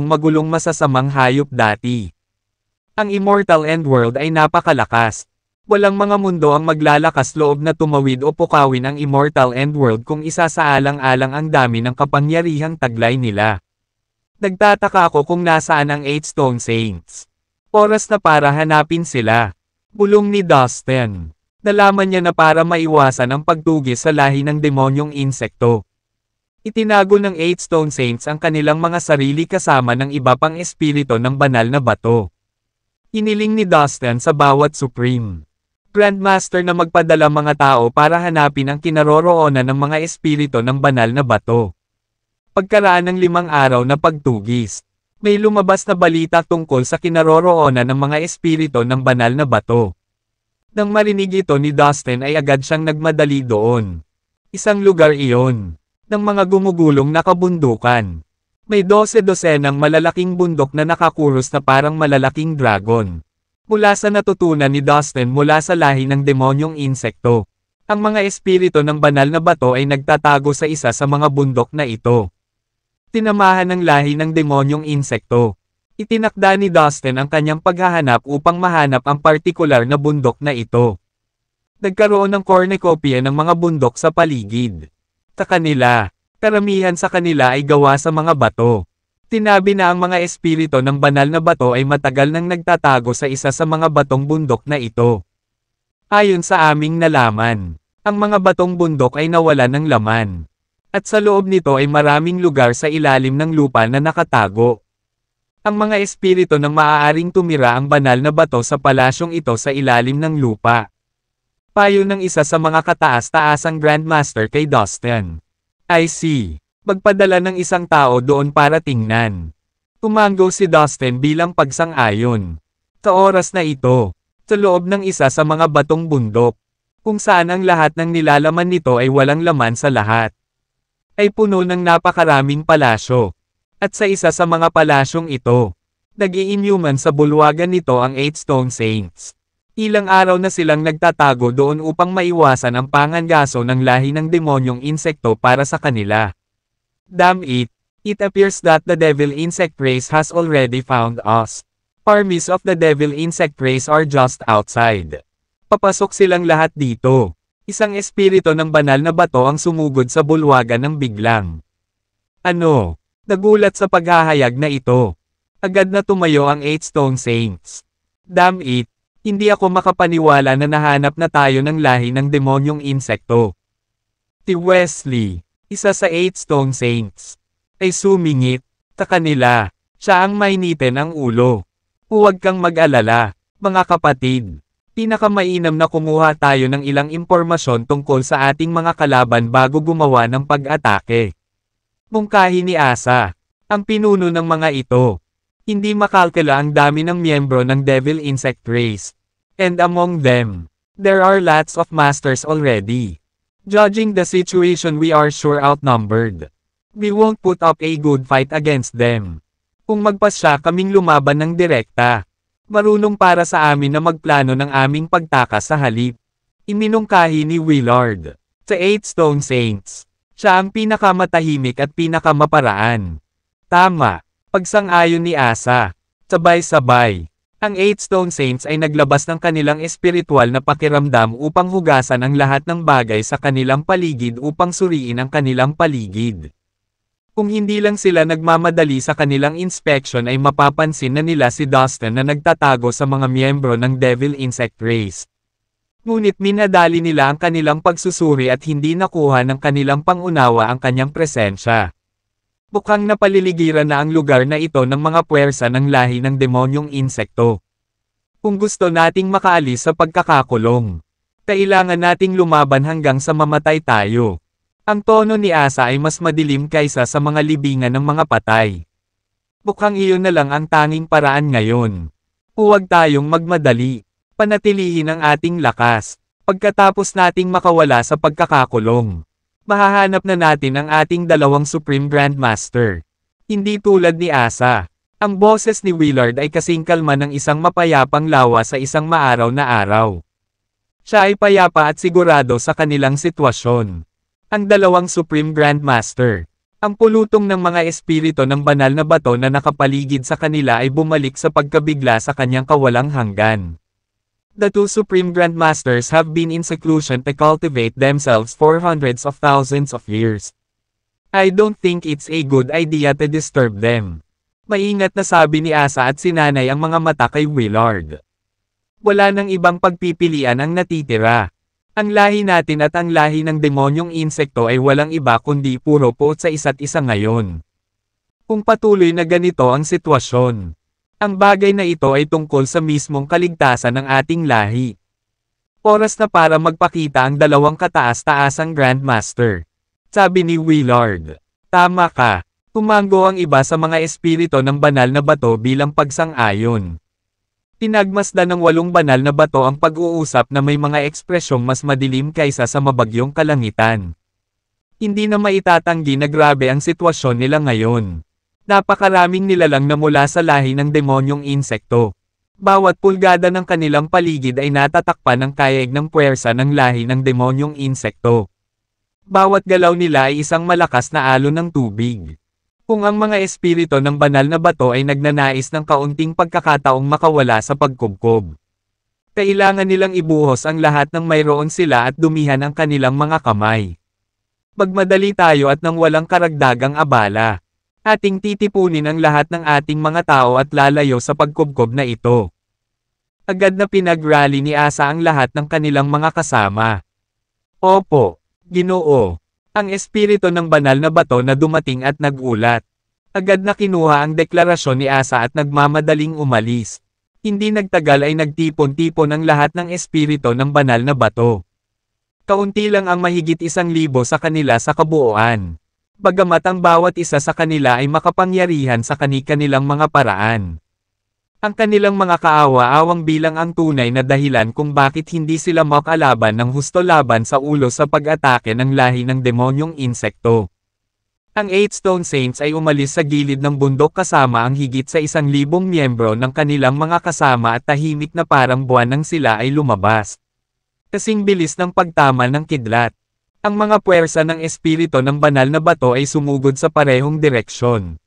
magulong masasamang hayop dati. Ang immortal end world ay napakalakas. Walang mga mundo ang maglalakas loob na tumawid o pukawin ang immortal end world kung isasaalang-alang ang dami ng kapangyarihang taglay nila. Nagtataka ako kung nasaan ang 8 Stone Saints. Oras na para hanapin sila. Bulong ni Dustin. Nalaman niya na para maiwasan ang pagtugis sa lahi ng demonyong insekto. Itinago ng 8 Stone Saints ang kanilang mga sarili kasama ng iba pang espiritu ng banal na bato. Hiniling ni Dustin sa bawat Supreme Grandmaster na magpadala mga tao para hanapin ang kinaroroonan ng mga espiritu ng banal na bato. Pagkaraan ng 5 araw na pagtugis, May lumabas na balita tungkol sa kinaroroonan ng mga espiritu ng banal na bato. Nang marinig ito ni Dustin ay agad siyang nagmadali doon. Isang lugar iyon, ng mga gumugulong na kabundukan. May 12-dosenang malalaking bundok na nakakuros na parang malalaking dragon. Mula sa natutunan ni Dustin mula sa lahi ng demonyong insekto. Ang mga espiritu ng banal na bato ay nagtatago sa isa sa mga bundok na ito. Tinamahan ng lahi ng demonyong insekto. Itinakda ni Dustin ang kanyang paghahanap upang mahanap ang partikular na bundok na ito. Nagkaroon ng cornucopia ng mga bundok sa paligid. Sa kanila, karamihan sa kanila ay gawa sa mga bato. Tinabi na ang mga espiritu ng banal na bato ay matagal nang nagtatago sa isa sa mga batong bundok na ito. Ayon sa aming nalaman, ang mga batong bundok ay nawala ng laman. At sa loob nito ay maraming lugar sa ilalim ng lupa na nakatago. Ang mga espiritu ng maaaring tumira ang banal na bato sa palasyong ito sa ilalim ng lupa. Payo ng isa sa mga kataas-taasang Grandmaster kay Dustin. I see. Magpadala ng isang tao doon para tingnan. Tumango si Dustin bilang pagsang-ayon. Sa oras na ito, sa loob ng isa sa mga batong bundok, kung saan ang lahat ng nilalaman nito ay walang laman sa lahat, ay puno ng napakaraming palasyo. At sa isa sa mga palasyong ito, nag-iinyuman sa bulwagan nito ang 8 Stone Saints. Ilang araw na silang nagtatago doon upang maiwasan ang pangangaso ng lahi ng demonyong insekto para sa kanila. Damn it! It appears that the devil insect race has already found us. Armies of the devil insect race are just outside. Papasok silang lahat dito. Isang espiritu ng banal na bato ang sumugod sa bulwagan ng biglang. Ano? Nagulat sa paghahayag na ito. Agad na tumayo ang 8 Stone Saints. Damn it! Hindi ako makapaniwala na nahanap na tayo ng lahi ng demonyong insekto. Si Wesley, isa sa 8 Stone Saints, ay sumingit. Sa kanila, siya ang mainitin ang ulo. Huwag kang mag-alala, mga kapatid. Pinakamainam na kumuha tayo ng ilang impormasyon tungkol sa ating mga kalaban bago gumawa ng pag-atake. Mungkahi ni Asa, ang pinuno ng mga ito. Hindi makalkala ang dami ng miyembro ng Devil Insect Race. And among them, there are lots of masters already. Judging the situation, we are sure outnumbered. We won't put up a good fight against them. Kung magpasya kaming lumaban ng direkta. Marunong para sa amin na magplano ng aming pagtakas sa halip. Iminungkahi ni Willard. Sa 8 Stone Saints, siya ang pinakamatahimik at pinakamaparaan. Tama, pagsang-ayon ni Asa. Sabay-sabay, ang 8 Stone Saints ay naglabas ng kanilang espiritual na pakiramdam upang hugasan ang lahat ng bagay sa kanilang paligid upang suriin ang kanilang paligid. Kung hindi lang sila nagmamadali sa kanilang inspection ay mapapansin na nila si Dustin na nagtatago sa mga miyembro ng Devil Insect Race. Ngunit minadali nila ang kanilang pagsusuri at hindi nakuha ng kanilang pangunawa ang kanyang presensya. Mukhang napaliligiran na ang lugar na ito ng mga puwersa ng lahi ng demonyong insekto. Kung gusto nating makaalis sa pagkakakulong, kailangan nating lumaban hanggang sa mamatay tayo. Ang tono ni Asa ay mas madilim kaysa sa mga libingan ng mga patay. Mukhang iyon na lang ang tanging paraan ngayon. Huwag tayong magmadali. Panatilihin ang ating lakas. Pagkatapos nating makawala sa pagkakakulong, mahahanap na natin ang ating dalawang Supreme Grandmaster. Hindi tulad ni Asa. Ang boses ni Willard ay kasing kalma ng isang mapayapang lawa sa isang maaraw na araw. Siya ay payapa at sigurado sa kanilang sitwasyon. Ang dalawang Supreme Grandmaster, ang pulutong ng mga espiritu ng banal na bato na nakapaligid sa kanila ay bumalik sa pagkabigla sa kanyang kawalang hanggan. The two Supreme Grandmasters have been in seclusion to cultivate themselves for hundreds of thousands of years. I don't think it's a good idea to disturb them. Maingat na sabi ni Asa at sinanay ang mga mata kay Willard. Wala nang ibang pagpipilian ang natitira. Ang lahi natin at ang lahi ng demonyong insekto ay walang iba kundi puro poot sa isa't isa ngayon. Kung patuloy na ganito ang sitwasyon, ang bagay na ito ay tungkol sa mismong kaligtasan ng ating lahi. Oras na para magpakita ang dalawang kataas-taasang Grandmaster. Sabi ni Willard. Tama ka. Tumango ang iba sa mga espirito ng banal na bato bilang pagsang-ayon. Tinagmasdan ng 8 banal na bato ang pag-uusap na may mga ekspresyong mas madilim kaysa sa mabagyong kalangitan. Hindi na maitatanggi na grabe ang sitwasyon nila ngayon. Napakaraming nilalang na mula sa lahi ng demonyong insekto. Bawat pulgada ng kanilang paligid ay natatakpan ng kayeg ng puwersa ng lahi ng demonyong insekto. Bawat galaw nila ay isang malakas na alon ng tubig. Kung ang mga espiritu ng banal na bato ay nagnanais ng kaunting pagkakataong makawala sa pagkubkob, kailangan nilang ibuhos ang lahat ng mayroon sila at dumihan ang kanilang mga kamay. Magmadali tayo at nang walang karagdagang abala. Ating titipunin ang lahat ng ating mga tao at lalayo sa pagkubkob na ito. Agad na pinag-rally ni Asa ang lahat ng kanilang mga kasama. Opo, Ginoo. Ang espiritu ng banal na bato na dumating at nagulat. Agad na kinuha ang deklarasyon ni Asa at nagmamadaling umalis. Hindi nagtagal ay nagtipon-tipon ang lahat ng espiritu ng banal na bato. Kaunti lang ang mahigit 1,000 sa kanila sa kabuuan. Bagamat ang bawat isa sa kanila ay makapangyarihan sa kani-kanilang mga paraan. Ang kanilang mga kaawa-awang bilang ang tunay na dahilan kung bakit hindi sila makalaban ng husto laban sa ulo sa pag-atake ng lahi ng demonyong insekto. Ang 8 Stone Saints ay umalis sa gilid ng bundok kasama ang higit sa 1,000 miyembro ng kanilang mga kasama at tahimik na parang buwan nang sila ay lumabas. Kasing bilis ng pagtama ng kidlat. Ang mga puwersa ng espiritu ng banal na bato ay sumugod sa parehong direksyon.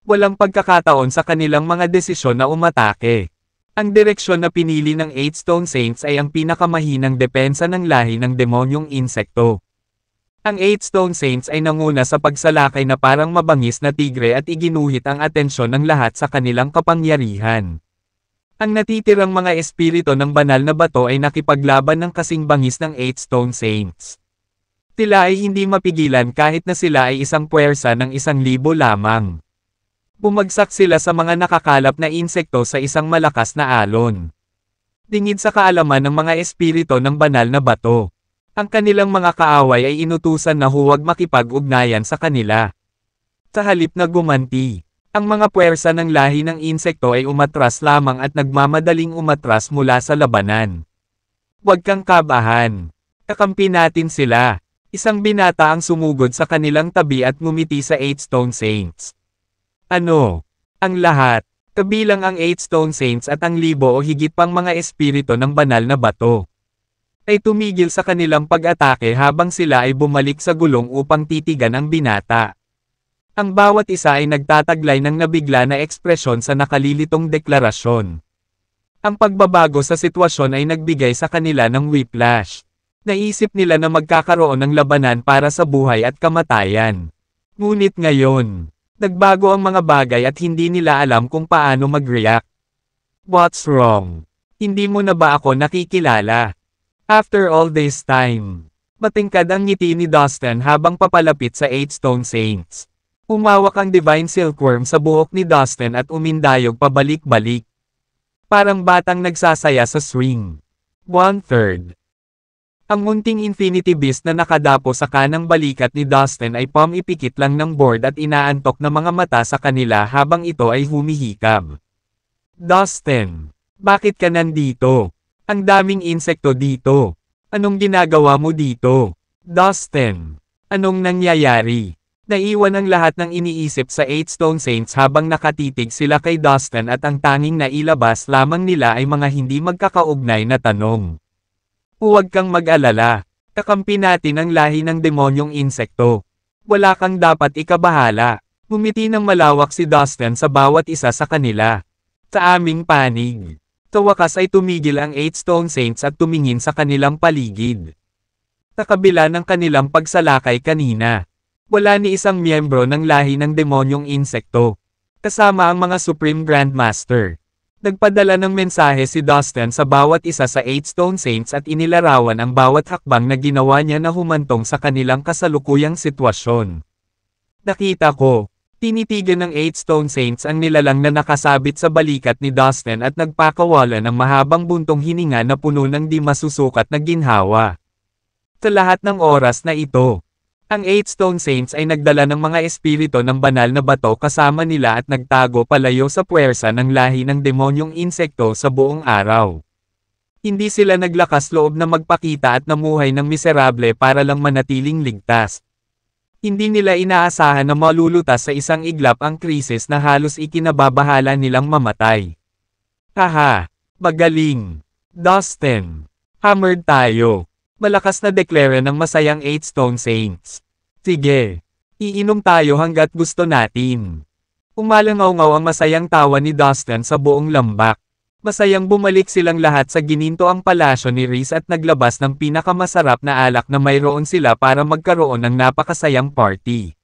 Walang pagkakataon sa kanilang mga desisyon na umatake. Ang direksyon na pinili ng 8 Stone Saints ay ang pinakamahinang depensa ng lahi ng demonyong insekto. Ang 8 Stone Saints ay nanguna sa pagsalakay na parang mabangis na tigre at iginuhit ang atensyon ng lahat sa kanilang kapangyarihan. Ang natitirang mga espiritu ng banal na bato ay nakipaglaban ng kasing bangis ng 8 Stone Saints. Sila ay hindi mapigilan kahit na sila ay isang puwersa ng 1,000 lamang. Bumagsak sila sa mga nakakalap na insekto sa isang malakas na alon. Dingid sa kaalaman ng mga espiritu ng banal na bato. Ang kanilang mga kaaway ay inutusan na huwag makipag-ugnayan sa kanila. Sa halip na gumanti, ang mga puwersa ng lahi ng insekto ay umatras lamang at nagmamadaling umatras mula sa labanan. Huwag kang kabahan. Kakampi natin sila. Isang binata ang sumugod sa kanilang tabi at ngumiti sa 8 Stone Saints. Ano? Ang lahat, kabilang ang 8 Stone Saints at ang 1,000 o higit pang mga espiritu ng banal na bato, ay tumigil sa kanilang pag-atake habang sila ay bumalik sa gulong upang titigan ang binata. Ang bawat isa ay nagtataglay ng nabigla na ekspresyon sa nakalilitong deklarasyon. Ang pagbabago sa sitwasyon ay nagbigay sa kanila ng whiplash. Naisip nila na magkakaroon ng labanan para sa buhay at kamatayan. Ngunit ngayon, nagbago ang mga bagay at hindi nila alam kung paano mag-react. What's wrong? Hindi mo na ba ako nakikilala? After all this time, matingkad ang ngiti ni Dustin habang papalapit sa 8 Stone Saints. Umawak ang Divine Silkworm sa buhok ni Dustin at umindayog pabalik-balik. Parang batang nagsasaya sa swing. 1/3. Ang munting Infinity Beast na nakadapo sa kanang balikat ni Dustin ay pumipikit lang ng board at inaantok na mga mata sa kanila habang ito ay humihikab. Dustin, bakit ka nandito? Ang daming insekto dito. Anong ginagawa mo dito? Dustin, anong nangyayari? Naiwan ang lahat ng iniisip sa 8 Stone Saints habang nakatitig sila kay Dustin at ang tanging nailabas lamang nila ay mga hindi magkakaugnay na tanong. Huwag kang mag-alala. Kakampi natin ang lahi ng demonyong insekto. Wala kang dapat ikabahala. Ngumiti ng malawak si Dustin sa bawat isa sa kanila. Sa aming panig. Sa wakas ay tumigil ang 8 Stone Saints at tumingin sa kanilang paligid. Sa kabila ng kanilang pagsalakay kanina, wala ni isang miyembro ng lahi ng demonyong insekto. Kasama ang mga Supreme Grandmaster. Nagpadala ng mensahe si Dustin sa bawat isa sa 8 Stone Saints at inilarawan ang bawat hakbang na ginawa niya na humantong sa kanilang kasalukuyang sitwasyon. Nakita ko, tinitigan ng 8 Stone Saints ang nilalang na nakasabit sa balikat ni Dustin at nagpakawala ng mahabang buntong hininga na puno ng di masusukat na ginhawa. Sa lahat ng oras na ito, Ang Eight Stone Saints ay nagdala ng mga espiritu ng banal na bato kasama nila at nagtago palayo sa puwersa ng lahi ng demonyong insekto sa buong araw. Hindi sila naglakas loob na magpakita at namuhay ng miserable para lang manatiling ligtas. Hindi nila inaasahan na malulutas sa isang iglap ang krisis na halos ikinababahala nilang mamatay. Haha! Magaling! Dustin! Hammered tayo! Malakas na deklara ng masayang Eight Stone Saints. Sige! Iinom tayo hanggat gusto natin. Umalangaw-ngaw ang masayang tawa ni Dustin sa buong lambak. Masayang bumalik silang lahat sa gininto ang palasyo ni Reese at naglabas ng pinakamasarap na alak na mayroon sila para magkaroon ng napakasayang party.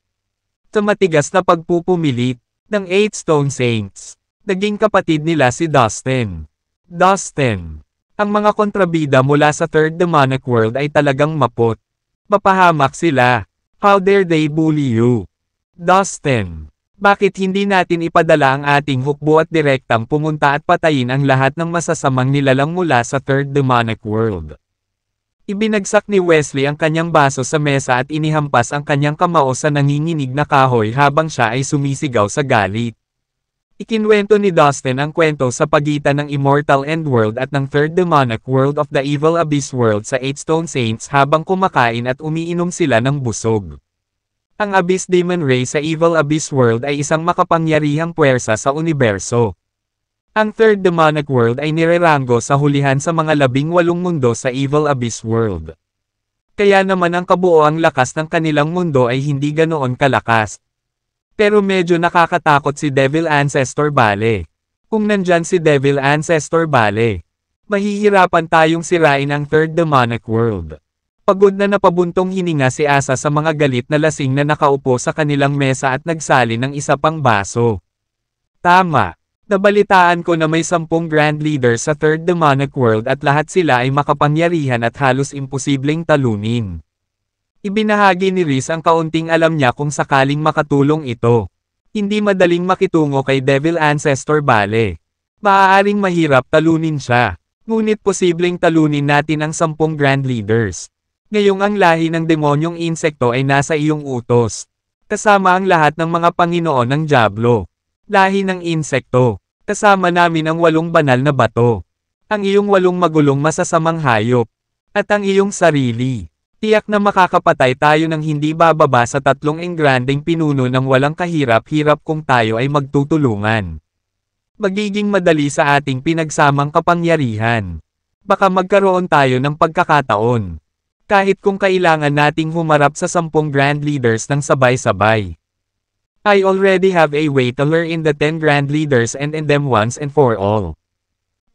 Sa matigas na pagpupumilit ng Eight Stone Saints, naging kapatid nila si Dustin. Dustin! Ang mga kontrabida mula sa Third Demonic World ay talagang mapot. Mapahamak sila. How dare they bully you? Dustin! Bakit hindi natin ipadala ang ating hukbo at direktang pumunta at patayin ang lahat ng masasamang nilalang mula sa Third Demonic World? Ibinagsak ni Wesley ang kanyang baso sa mesa at inihampas ang kanyang kamao sa nanginginig na kahoy habang siya ay sumisigaw sa galit. Ikinwento ni Dustin ang kwento sa pagitan ng Immortal End World at ng Third Demonic World of the Evil Abyss World sa Eight Stone Saints habang kumakain at umiinom sila ng busog. Ang Abyss Demon Ray sa Evil Abyss World ay isang makapangyarihang puwersa sa universo. Ang Third Demonic World ay nireranggo sa hulihan sa mga 18 mundo sa Evil Abyss World. Kaya naman ang kabuoang lakas ng kanilang mundo ay hindi ganoon kalakas. Pero medyo nakakatakot si Devil Ancestor Bale. Kung nandyan si Devil Ancestor Bale, mahihirapan tayong sirain ang Third Demonic World. Pagod na napabuntong hininga si Asa sa mga galit na lasing na nakaupo sa kanilang mesa at nagsali ng isa pang baso. Tama. Nabalitaan ko na may 10 Grand Leaders sa Third Demonic World at lahat sila ay makapangyarihan at halos imposibleng talunin. Ibinahagi ni Reese ang kaunting alam niya kung sakaling makatulong ito. Hindi madaling makitungo kay Devil Ancestor Bale. Maaaring mahirap talunin siya. Ngunit posibleng talunin natin ang 10 Grand Leaders. Ngayong ang lahi ng demonyong insekto ay nasa iyong utos. Kasama ang lahat ng mga Panginoon ng Diablo. Lahi ng insekto. Kasama namin ang 8 banal na bato. Ang iyong 8 magulong masasamang hayop. At ang iyong sarili. Tiyak na makakapatay tayo ng hindi bababa sa 3 engrandeng pinuno ng walang kahirap-hirap kung tayo ay magtutulungan. Magiging madali sa ating pinagsamang kapangyarihan. Baka magkaroon tayo ng pagkakataon. Kahit kung kailangan nating humarap sa 10 Grand Leaders ng sabay-sabay. I already have a way to lure in the 10 Grand Leaders and end them once and for all.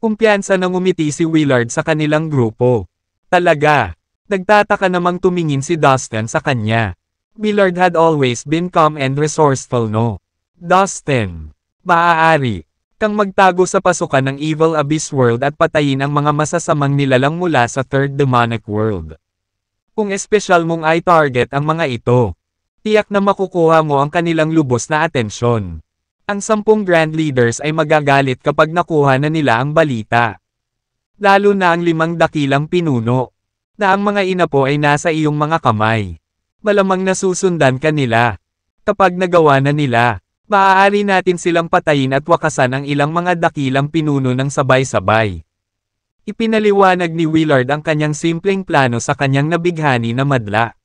Kumpiyansa nang umiti si Willard sa kanilang grupo. Talaga. Nagtataka namang tumingin si Dustin sa kanya. Willard had always been calm and resourceful, no? Dustin. Maaari kang magtago sa pasukan ng Evil Abyss World at patayin ang mga masasamang nilalang mula sa Third Demonic World. Kung espesyal mong i-target ang mga ito, tiyak na makukuha mo ang kanilang lubos na atensyon. Ang 10 Grand Leaders ay magagalit kapag nakuha na nila ang balita. Lalo na ang 5 dakilang pinuno. Na ang mga inapo ay nasa iyong mga kamay. Malamang nasusundan ka nila. Kapag nagawa na nila, maaari natin silang patayin at wakasan ang ilang mga dakilang pinuno ng sabay-sabay. Ipinaliwanag ni Willard ang kanyang simpleng plano sa kanyang nabighani na madla.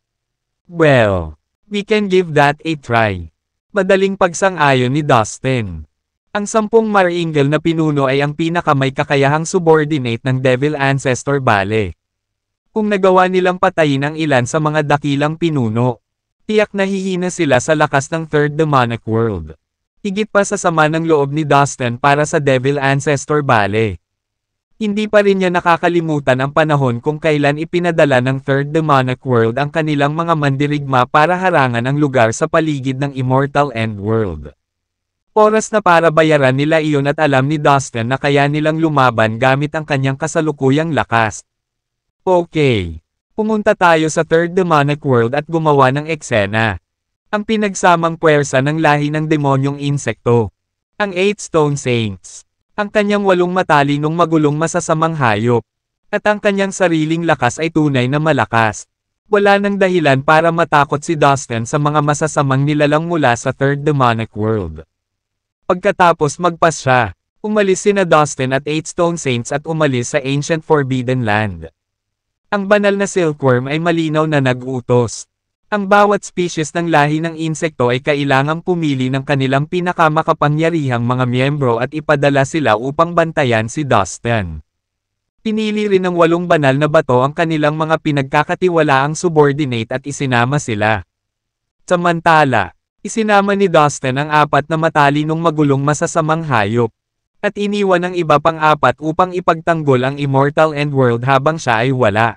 Well, we can give that a try. Madaling pagsang-ayon ni Dustin. Ang 10 Maringal na pinuno ay ang pinakamay kakayahang subordinate ng Devil Ancestor Bale. Kung nagawa nilang patayin ang ilan sa mga dakilang pinuno, tiyak na hihina sila sa lakas ng Third Demonic World. Higit pa sa sama ng loob ni Dustin para sa Devil Ancestor Bale. Hindi pa rin niya nakakalimutan ang panahon kung kailan ipinadala ng Third Demonic World ang kanilang mga mandirigma para harangan ang lugar sa paligid ng Immortal End World. Oras na para bayaran nila iyon at alam ni Dustin na kaya nilang lumaban gamit ang kanyang kasalukuyang lakas. Okay. Pumunta tayo sa Third Demonic World at gumawa ng eksena. Ang pinagsamang puwersa ng lahi ng demonyong insekto. Ang Eight Stone Saints. Ang kanyang 8 matalinong magulong masasamang hayop. At ang kanyang sariling lakas ay tunay na malakas. Wala nang dahilan para matakot si Dustin sa mga masasamang nilalang mula sa Third Demonic World. Pagkatapos magpas siya, umalis sina Dustin at 8 Stone Saints at umalis sa Ancient Forbidden Land. Ang banal na silkworm ay malinaw na nag-utos. Ang bawat species ng lahi ng insekto ay kailangang pumili ng kanilang pinakamakapangyarihang mga miyembro at ipadala sila upang bantayan si Dustin. Pinili rin ng 8 banal na bato ang kanilang mga pinagkakatiwalaang subordinate at isinama sila. Samantala, isinama ni Dustin ang 4 na matalinong magulong masasamang hayop. At iniwan ang iba pang 4 upang ipagtanggol ang Immortal End World habang siya ay wala.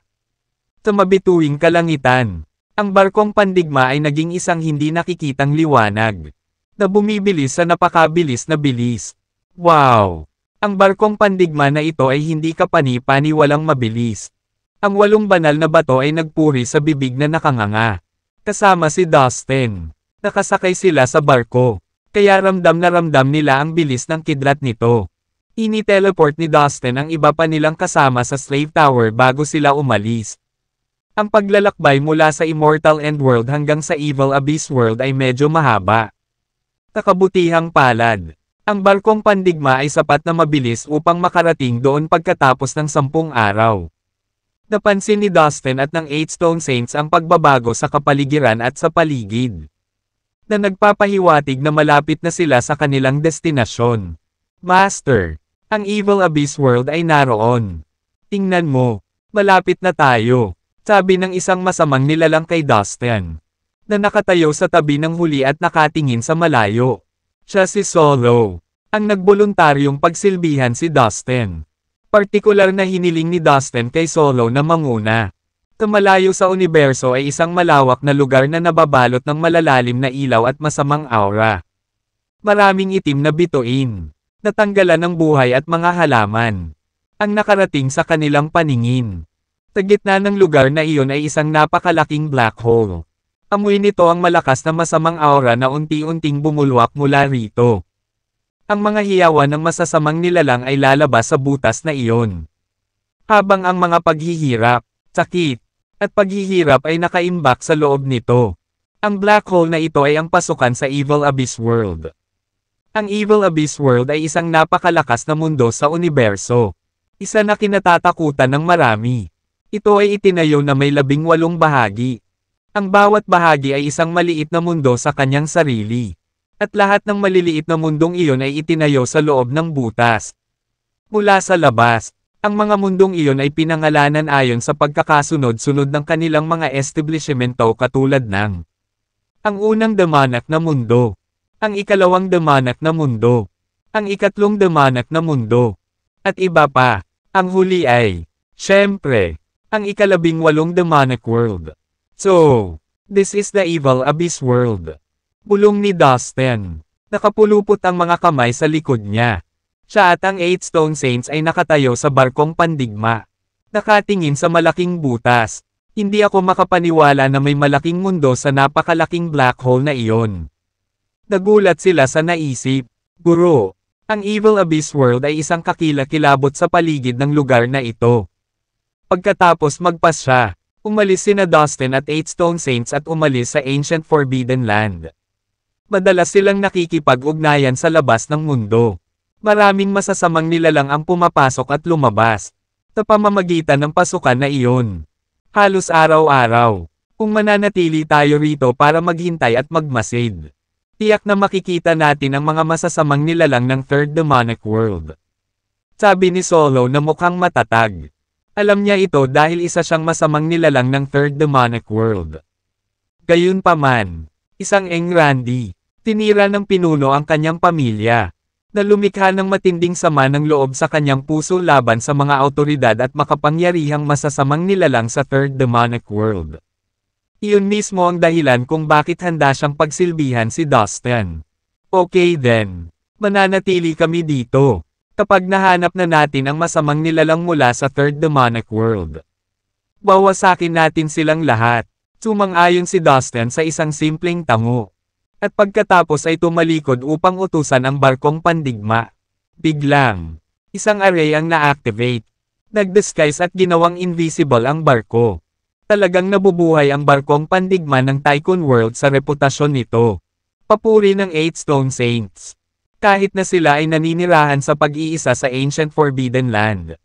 Sa mabituing kalangitan, ang barkong pandigma ay naging isang hindi nakikitang liwanag, na bumibilis sa napakabilis na bilis. Wow! Ang barkong pandigma na ito ay hindi kapani-paniwalang mabilis. Ang 8 banal na bato ay nagpuri sa bibig na nakanganga. Kasama si Dustin. Nakasakay sila sa barko, kaya ramdam na ramdam nila ang bilis ng kidlat nito. Ini-teleport ni Dustin ang iba pa nilang kasama sa Slave Tower bago sila umalis. Ang paglalakbay mula sa Immortal End World hanggang sa Evil Abyss World ay medyo mahaba. Nakabutihang palad. Ang barkong pandigma ay sapat na mabilis upang makarating doon pagkatapos ng 10 araw. Napansin ni Dustin at ng 8 Stone Saints ang pagbabago sa kapaligiran at sa paligid, na nagpapahiwatig na malapit na sila sa kanilang destinasyon. Master, ang Evil Abyss World ay naroon. Tingnan mo, malapit na tayo. Sabi ng isang masamang nilalang kay Dustin, na nakatayo sa tabi ng huli at nakatingin sa malayo. Siya si Solo, ang nagboluntaryong pagsilbihan si Dustin. Partikular na hiniling ni Dustin kay Solo na manguna. Tumalayo sa universo ay isang malawak na lugar na nababalot ng malalalim na ilaw at masamang aura. Maraming itim na bituin, natanggalan ng buhay at mga halaman, ang nakarating sa kanilang paningin. Sa gitna ng lugar na iyon ay isang napakalaking black hole. Amoy nito ang malakas na masamang aura na unti-unting bumulwak mula rito. Ang mga hiyawan ng masasamang nilalang ay lalabas sa butas na iyon. Habang ang mga paghihirap, sakit, at paghihirap ay nakaimbak sa loob nito. Ang black hole na ito ay ang pasukan sa Evil Abyss World. Ang Evil Abyss World ay isang napakalakas na mundo sa universo. Isa na kinatatakutan ng marami. Ito ay itinayo na may 18 bahagi. Ang bawat bahagi ay isang maliit na mundo sa kanyang sarili. At lahat ng maliliit na mundong iyon ay itinayo sa loob ng butas. Mula sa labas, ang mga mundong iyon ay pinangalanan ayon sa pagkakasunod-sunod ng kanilang mga establishmento katulad ng ang unang demanak na mundo, ang ikalawang demanak na mundo, ang ikatlong demanak na mundo, at iba pa. Ang huli ay, syempre, ang ika-18 demonic world. So, this is the Evil Abyss World. Bulong ni Dustin. Nakapulupot ang mga kamay sa likod niya. Siya at ang 8 Stone Saints ay nakatayo sa barkong pandigma. Nakatingin sa malaking butas. Hindi ako makapaniwala na may malaking mundo sa napakalaking black hole na iyon. Nagulat sila sa naisip. Guro, ang Evil Abyss World ay isang kakilakilabot sa paligid ng lugar na ito. Pagkatapos magpas siya, umalis sina Dustin at 8 Stone Saints at umalis sa Ancient Forbidden Land. Madalas silang nakikipag-ugnayan sa labas ng mundo. Maraming masasamang nilalang ang pumapasok at lumabas sa pamamagitan ng pasukan na iyon. Halos araw-araw, kung mananatili tayo rito para maghintay at magmasid, tiyak na makikita natin ang mga masasamang nilalang ng Third Demonic World. Sabi ni Solo na mukhang matatag. Alam niya ito dahil isa siyang masamang nilalang ng Third Demonic World. Gayunpaman, isang Engrandi, tinira ng pinuno ang kanyang pamilya, na lumikha ng matinding sama ng loob sa kanyang puso laban sa mga awtoridad at makapangyarihang masasamang nilalang sa Third Demonic World. Iyon mismo ang dahilan kung bakit handa siyang pagsilbihan si Dustin. Okay then, mananatili kami dito. Kapag nahanap na natin ang masamang nilalang mula sa Third Demonic World, bawasakin natin silang lahat. Sumang-ayon si Dustin sa isang simpleng tango. At pagkatapos ay tumalikod upang utusan ang barkong pandigma. Biglang, isang array ang na-activate. Nag-disguise at ginawang invisible ang barko. Talagang nabubuhay ang barkong pandigma ng Tycoon World sa reputasyon nito. Papuri ng 8 Stone Saints. Kahit na sila ay naninirahan sa pag-iisa sa Ancient Forbidden Land,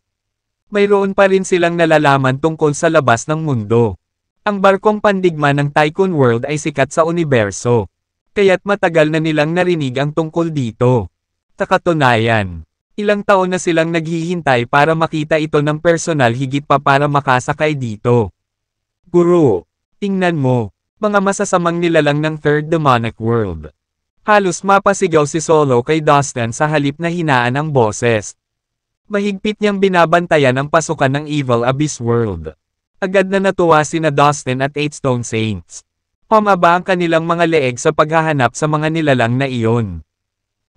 mayroon pa rin silang nalalaman tungkol sa labas ng mundo. Ang barkong pandigma ng Tycoon World ay sikat sa universo, kaya't matagal na nilang narinig ang tungkol dito. Sa katunayan, ilang taon na silang naghihintay para makita ito ng personal, higit pa para makasakay dito. Guro, tingnan mo, mga masasamang nilalang ng Third Demonic World. Halos mapasigaw si Solo kay Dustin sa halip na hinaan ang boses. Mahigpit niyang binabantayan ang pasukan ng Evil Abyss World. Agad na natuwa sina Dustin at 8 Stone Saints. Pamaba ang kanilang mga leeg sa paghahanap sa mga nilalang na iyon.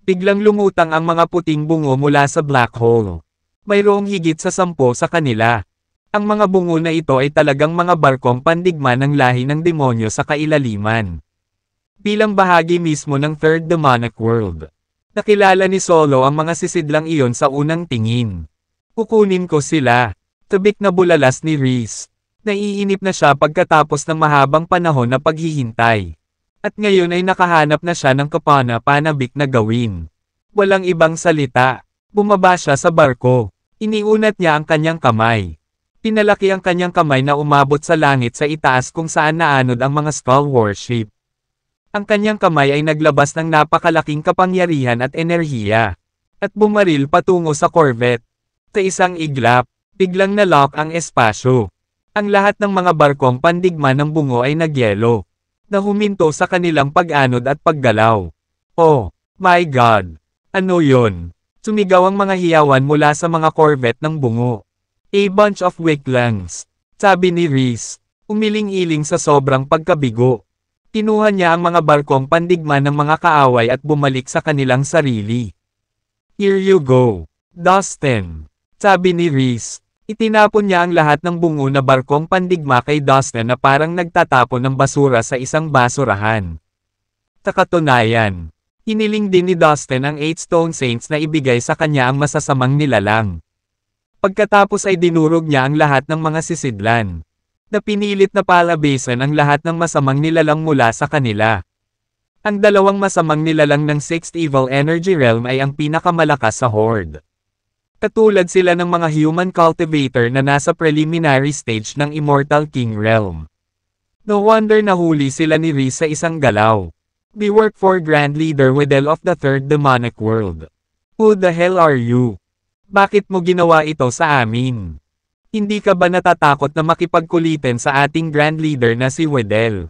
Biglang lumutang ang mga puting bungo mula sa black hole. Mayroong higit sa 10 sa kanila. Ang mga bungo na ito ay talagang mga barkong pandigma ng lahi ng demonyo sa kailaliman. Bilang bahagi mismo ng Third Demonic World, nakilala ni Solo ang mga sisidlang iyon sa unang tingin. Kukunin ko sila. Tabik na bulalas ni Reese. Naiinip na siya pagkatapos ng mahabang panahon na paghihintay. At ngayon ay nakahanap na siya ng kapana-panabik na gawin. Walang ibang salita. Bumaba siya sa barko. Iniunat niya ang kanyang kamay. Pinalaki ang kanyang kamay na umabot sa langit sa itaas kung saan naanod ang mga skull warship. Ang kanyang kamay ay naglabas ng napakalaking kapangyarihan at enerhiya. At bumaril patungo sa corvette. Sa isang iglap, biglang nalock ang espasyo. Ang lahat ng mga barkong pandigma ng bungo ay nagyelo, na huminto sa kanilang pag-anod at paggalaw. Oh, my God! Ano yon? Sumigaw ang mga hiyawan mula sa mga corvette ng bungo. A bunch of weaklings, sabi ni Reese, umiling-iling sa sobrang pagkabigo. Kinuha niya ang mga barkong pandigma ng mga kaaway at bumalik sa kanilang sarili. Here you go, Dustin, sabi ni Reese. Itinapon niya ang lahat ng bungo na barkong pandigma kay Dustin na parang nagtatapon ng basura sa isang basurahan. Sa katunayan, hiniling din ni Dustin ang 8 Stone Saints na ibigay sa kanya ang masasamang nilalang. Pagkatapos ay dinurog niya ang lahat ng mga sisidlan, na pinilit na palabasan ang lahat ng masamang nilalang mula sa kanila. Ang dalawang masamang nilalang ng 6th Evil Energy Realm ay ang pinakamalakas sa Horde. Katulad sila ng mga human cultivator na nasa preliminary stage ng Immortal King Realm. No wonder nahuli sila ni Reese sa isang galaw. We work for Grand Leader Wedel of the Third Demonic World. Who the hell are you? Bakit mo ginawa ito sa amin? Hindi ka ba natatakot na makipagkulitin sa ating Grand Leader na si Wedel?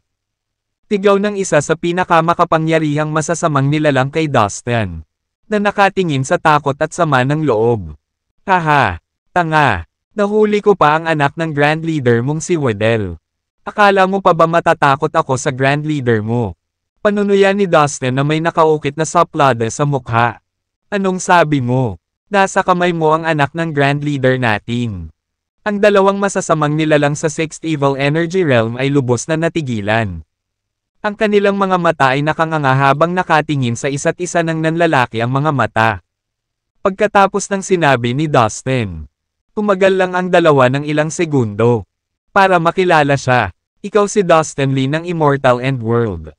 Tigaw ng isa sa pinakamakapangyarihang masasamang nilalang kay Dustin, na nakatingin sa takot at sama ng loob. Haha, tanga, nahuli ko pa ang anak ng Grand Leader mong si Wedel. Akala mo pa ba matatakot ako sa Grand Leader mo? Panunuyan ni Dustin na may nakaukit na saplada sa mukha. Anong sabi mo? Nasa kamay mo ang anak ng Grand Leader natin. Ang dalawang masasamang nilalang sa 6th Evil Energy Realm ay lubos na natigilan. Ang kanilang mga mata ay nakanganga habang nakatingin sa isa't isa ng nanlalaki ang mga mata. Pagkatapos ng sinabi ni Dustin, tumagal lang ang dalawa ng ilang segundo. Para makilala siya, ikaw si Dustin Lee ng Immortal End World.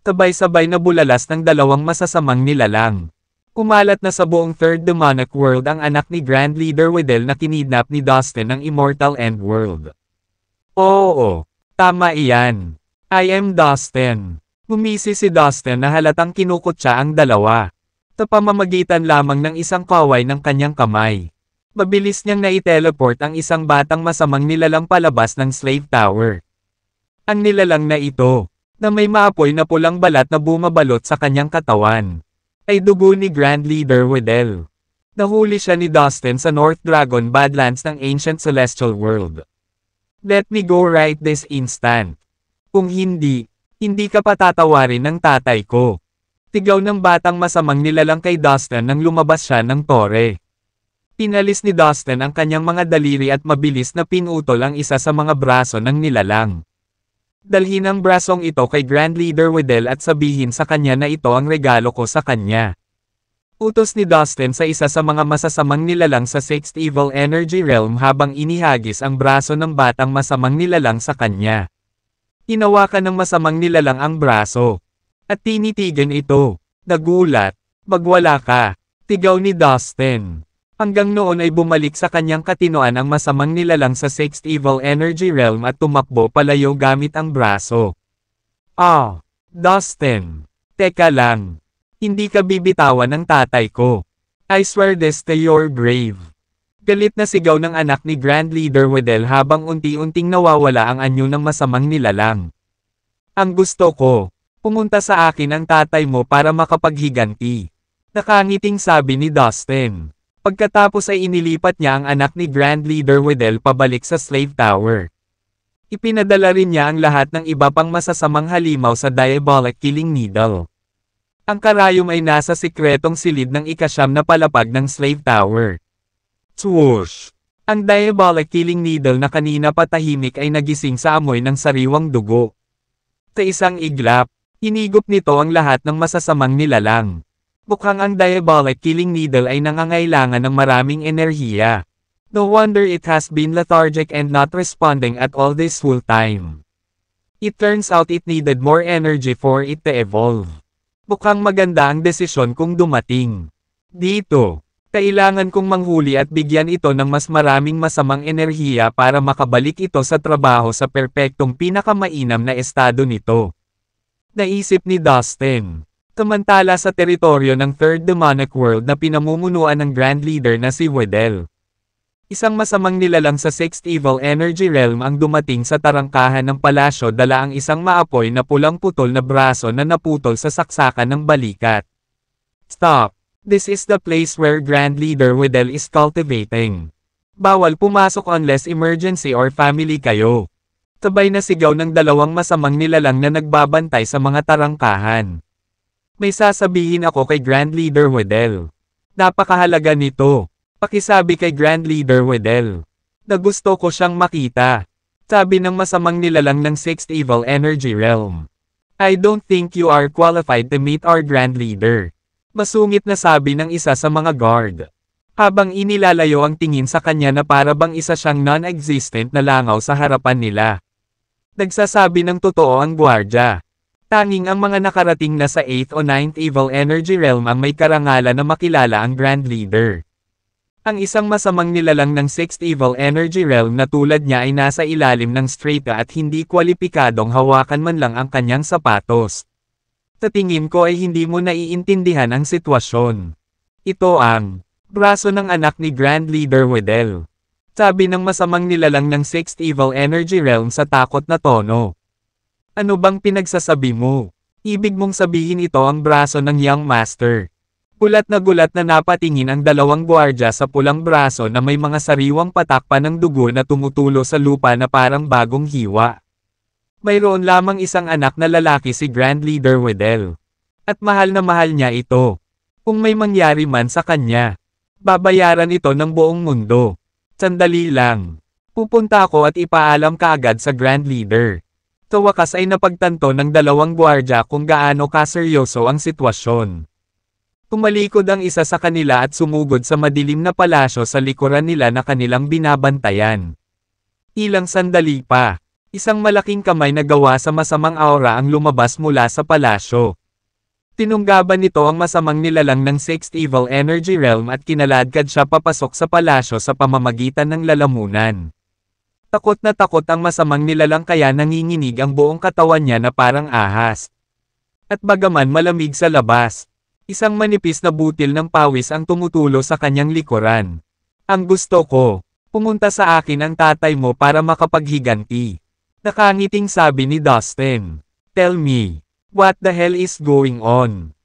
Sabay-sabay na bulalas ng dalawang masasamang nilalang. Kumalat na sa buong Third Demonic World ang anak ni Grand Leader Wedel na kinidnap ni Dustin ng Immortal End World. Oo, tama iyan. I am Dustin. Gumisi si Dustin na halatang kinukutsa ang dalawa. Sa pamamagitan lamang ng isang kaway ng kanyang kamay. Mabilis niyang naiteleport ang isang batang masamang nilalang palabas ng Slave Tower. Ang nilalang na ito, na may maapoy na pulang balat na bumabalot sa kanyang katawan, ay dugo ni Grand Leader Wedel. Nahuli siya ni Dustin sa North Dragon Badlands ng Ancient Celestial World. Let me go right this instant. Kung hindi, hindi ka patatawarin ng tatay ko. Tigaw ng batang masamang nilalang kay Dustin nang lumabas siya ng tore. Pinalis ni Dustin ang kanyang mga daliri at mabilis na pinutol ang isa sa mga braso ng nilalang. Dalhin ang brasong ito kay Grand Leader Wedel at sabihin sa kanya na ito ang regalo ko sa kanya. Utos ni Dustin sa isa sa mga masasamang nilalang sa 6th Evil Energy Realm habang inihagis ang braso ng batang masamang nilalang sa kanya. Hinawakan ng masamang nilalang ang braso. At tinitigan ito. Nagulat. Magwala ka. Tigaw ni Dustin. Hanggang noon ay bumalik sa kanyang katinoan ang masamang nilalang sa 6th Evil Energy Realm at tumakbo palayo gamit ang braso. Dustin. Teka lang. Hindi ka bibitawan ng tatay ko. I swear this to your grave. Galit na sigaw ng anak ni Grand Leader Wedel habang unti-unting nawawala ang anyo ng masamang nilalang. Ang gusto ko, pumunta sa akin ang tatay mo para makapaghiganti. Nakangiting sabi ni Dustin. Pagkatapos ay inilipat niya ang anak ni Grand Leader Wedel pabalik sa Slave Tower. Ipinadala rin niya ang lahat ng iba pang masasamang halimaw sa Diabolic Killing Needle. Ang karayom ay nasa sikretong silid ng ikasyam na palapag ng Slave Tower. Swoosh! Ang Diabolic Killing Needle na kanina patahimik ay nagising sa amoy ng sariwang dugo. Sa isang iglap, hinigop nito ang lahat ng masasamang nilalang. Mukhang ang Diabolic Killing Needle ay nangangailangan ng maraming enerhiya. No wonder it has been lethargic and not responding at all this whole time. It turns out it needed more energy for it to evolve. Mukhang maganda ang desisyon kung dumating. Dito, kailangan kong manghuli at bigyan ito ng mas maraming masamang enerhiya para makabalik ito sa trabaho sa perpektong pinakamainam na estado nito. Naisip ni Dustin. Samantala sa teritoryo ng Third Demonic World na pinamumunuan ng Grand Leader na si Wedel. Isang masamang nilalang sa 6th Evil Energy Realm ang dumating sa tarangkahan ng palasyo dala ang isang maapoy na pulang putol na braso na naputol sa saksakan ng balikat. Stop! This is the place where Grand Leader Wedel is cultivating. Bawal pumasok unless emergency or family kayo. Sabay na sigaw ng dalawang masamang nilalang na nagbabantay sa mga tarangkahan. May sasabihin ako kay Grand Leader Wedel. Napakahalaga nito. Pakisabi kay Grand Leader Wedel. Na gusto ko siyang makita. Sabi ng masamang nilalang ng 6th Evil Energy Realm. I don't think you are qualified to meet our Grand Leader. Masungit na sabi ng isa sa mga guard. Habang inilalayo ang tingin sa kanya na para bang isa siyang non-existent na langaw sa harapan nila. Nagsasabi ng totoo ang gwardya. Tanging ang mga nakarating na sa 8th o 9th Evil Energy Realm ang may karangalan na makilala ang Grand Leader. Ang isang masamang nilalang ng 6th Evil Energy Realm na tulad niya ay nasa ilalim ng strata at hindi kwalipikadong hawakan man lang ang kanyang sapatos. Sa tingin ko ay hindi mo naiintindihan ang sitwasyon. Ito ang braso ng anak ni Grand Leader Wedel. Sabi ng masamang nilalang ng 6th Evil Energy Realm sa takot na tono. Ano bang pinagsasabi mo? Ibig mong sabihin ito ang braso ng Young Master. Gulat na napatingin ang dalawang gwardya sa pulang braso na may mga sariwang patakpan ng dugo na tumutulo sa lupa na parang bagong hiwa. Mayroon lamang isang anak na lalaki si Grand Leader Wedel. At mahal na mahal niya ito. Kung may mangyari man sa kanya, babayaran ito ng buong mundo. Sandali lang. Pupunta ako at ipaalam kaagad sa Grand Leader. Sa wakas ay napagtanto ng dalawang gwardya kung gaano kaseryoso ang sitwasyon. Tumalikod ang isa sa kanila at sumugod sa madilim na palasyo sa likuran nila na kanilang binabantayan. Ilang sandali pa, isang malaking kamay na gawa sa masamang aura ang lumabas mula sa palasyo. Tinunggaban nito ang masamang nilalang ng 6th Evil Energy Realm at kinaladkad siya papasok sa palasyo sa pamamagitan ng lalamunan. Takot na takot ang masamang nilalang kaya nanginginig ang buong katawan niya na parang ahas. At bagaman malamig sa labas, isang manipis na butil ng pawis ang tumutulo sa kanyang likuran. Ang gusto ko, pumunta sa akin ang tatay mo para makapaghiganti. Nakangiting sabi ni Dustin. Tell me, what the hell is going on?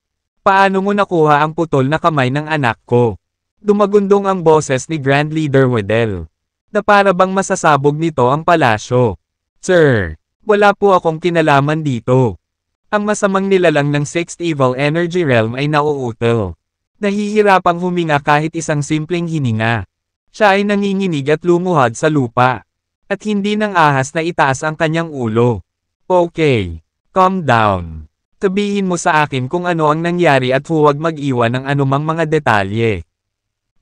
Paano mo nakuha ang putol na kamay ng anak ko? Dumagundong ang boses ni Grand Leader Wedel. Na para bang masasabog nito ang palasyo. Sir, wala po akong kinalaman dito. Ang masamang nilalang ng 6th Evil Energy Realm ay nauutal. Nahihirapang huminga kahit isang simpleng hininga. Siya ay nanginginig at lumuhod sa lupa. At hindi nang ahas na itaas ang kanyang ulo. Okay, calm down. Sabihin mo sa akin kung ano ang nangyari at huwag mag-iwan ng anumang mga detalye.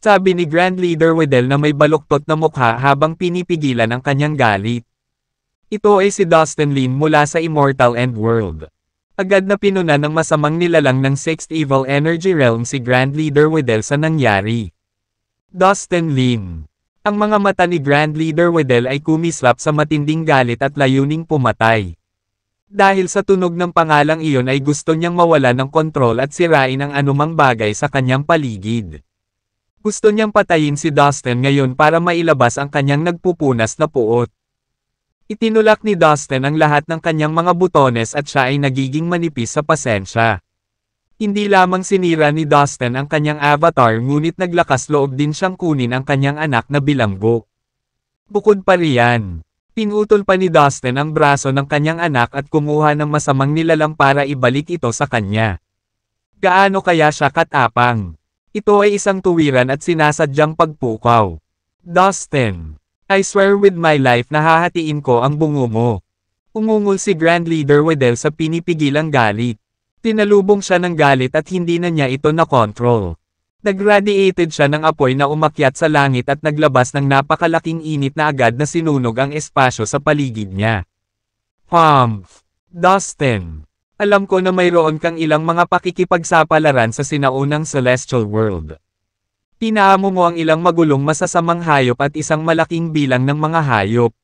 Sabi ni Grand Leader Wedel na may baluktot na mukha habang pinipigilan ang kanyang galit. Ito ay si Dustin Lin mula sa Immortal End World. Agad na pinunan ng masamang nilalang ng 6th Evil Energy Realm si Grand Leader Wedel sa nangyari. Dustin Lin. Ang mga mata ni Grand Leader Wedel ay kumislap sa matinding galit at layuning pumatay. Dahil sa tunog ng pangalang iyon ay gusto niyang mawala ng kontrol at sirain ang anumang bagay sa kanyang paligid. Gusto niyang patayin si Dustin ngayon para mailabas ang kanyang nagpupunas na puot. Itinulak ni Dustin ang lahat ng kanyang mga butones at siya ay nagiging manipis sa pasensya. Hindi lamang sinira ni Dustin ang kanyang avatar ngunit naglakas loob din siyang kunin ang kanyang anak na bilanggo. Bukod pa riyan, pinutol pa ni Dustin ang braso ng kanyang anak at kumuha ng masamang nilalang para ibalik ito sa kanya. Gaano kaya siya katapang? Ito ay isang tuwiran at sinasadyang pagpukaw. Dustin, I swear with my life na hahatiin ko ang bungo mo. Umungol si Grand Leader Wedel sa pinipigilang galit. Tinalubong siya ng galit at hindi na niya ito nakontrol. Nagradiated siya ng apoy na umakyat sa langit at naglabas ng napakalaking init na agad na sinunog ang espasyo sa paligid niya. Humph! Dustin! Alam ko na mayroon kang ilang mga pakikipagsapalaran sa sinaunang Celestial World. Pinaamo mo ang ilang magulong masasamang hayop at isang malaking bilang ng mga hayop.